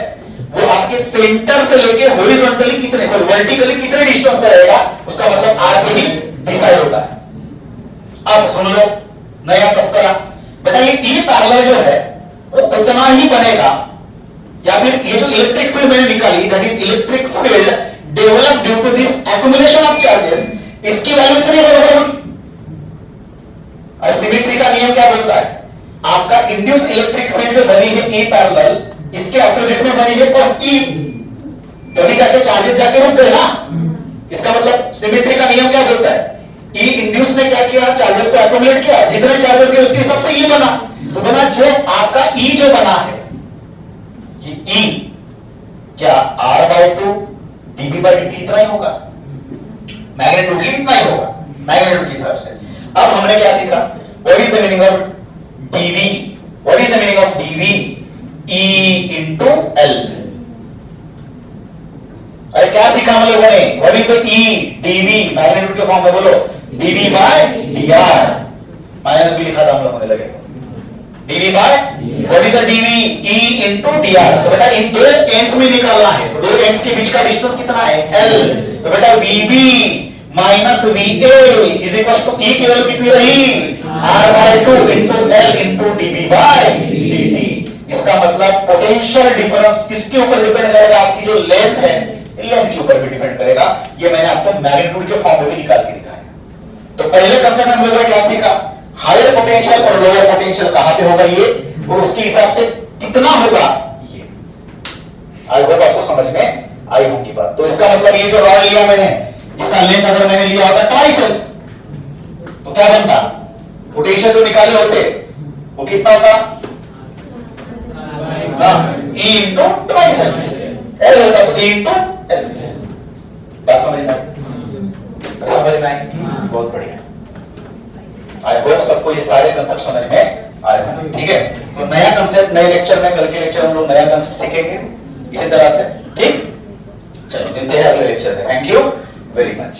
Speaker 1: वो आपके सेंटर से लेके हॉरिजॉन्टली कितने, सॉरी वर्टिकली कितने डिस्टेंस पे रहेगा, उसका मतलब आर पे ही डिसाइड होता है। अब सुन लो नया तस्करा, बेटा ये ई पैरेलल जो है वो उतना ही बनेगा, या फिर ये जो इलेक्ट्रिक फील्ड मैंने निकाली, that is electric field develop due to this accumulation of charges, इसकी वैल्यू इतनी बराबर होगी। और सिमेट्री का नियम क्या बोलता है, आपका इंड्यूस इलेक्ट्रिक फील्ड जो बनी है ई पैरेलल, इसके अपोजिट में बनी है कौन, ई, तभी जाके चार्जेस जाके रुक गए ना। इसका मतलब सिमेट्री का नियम क्या बोलता है, ई इंड्यूस ने क्या किया, चार्जेस को एक्युमुलेट किया, जितने चार्जेस गए उसके हिसाब से ई बना। तो बना जो आपका ई जो बना है, ये ई क्या r/2 dB/dt इतना ही होगा, मैग्नीट्यूड इतना ही होगा मैग्नीट्यूड के हिसाब से। अब हमने क्या सीखा, what is the meaning of dV, what is the meaning of dV, E into L। अरे क्या सीखा हम लोगों ने, what is the E, dV magnitude के फॉर्म में बोलो, dV/dr, माइनस भी लिखा था हम लोगों ने, लगे dV by what is the dV, E into dr। तो बेटा इन दो एंड्स में निकालना है, तो दो एंड्स के बीच का डिस्टेंस कितना है, L। तो बेटा VB minus VA is equal to E की वैल्यू कितनी रही, r/2 into L into dV/dt। इसका मतलब पोटेंशियल डिफरेंस किसके ऊपर डिपेंड करेगा, आपकी जो लेंथ है लेंथ के ऊपर भी डिपेंड करेगा। ये मैंने आपको मैग्नीट्यूड के फॉर्म में भी निकाल के दिखाया। तो पहले कंसेप्ट हम लोगों ने क्या सीखा, हायर पोटेंशियल और लोअर पोटेंशियल कहां पे होगा ये, और उसके हिसाब से कितना होगा ये। आई होप आपको समझ में आई होगी बात। तो इसका मतलब ये जो रॉड लिया मैंने, इसका लेंथ अगर मैंने लिया होता ट्वाइस है, तो क्या बनता, पोटेंशियल जो निकाले होते वो कितना होता, E into ट्वाइस L होता, तो E into L। बात समझ में आई, बहुत बढ़िया। आई होप सबको ये सारे कंसेप्ट समझ में आए होंगे, ठीक है। तो नया कंसेप्ट नए लेक्चर में, कल के लेक्चर हम लोग नया कंसेप्ट सीखेंगे इसी तरह से, ठीक। चलो मिलते हैं अगले लेक्चर में, थैंक यू वेरी मच।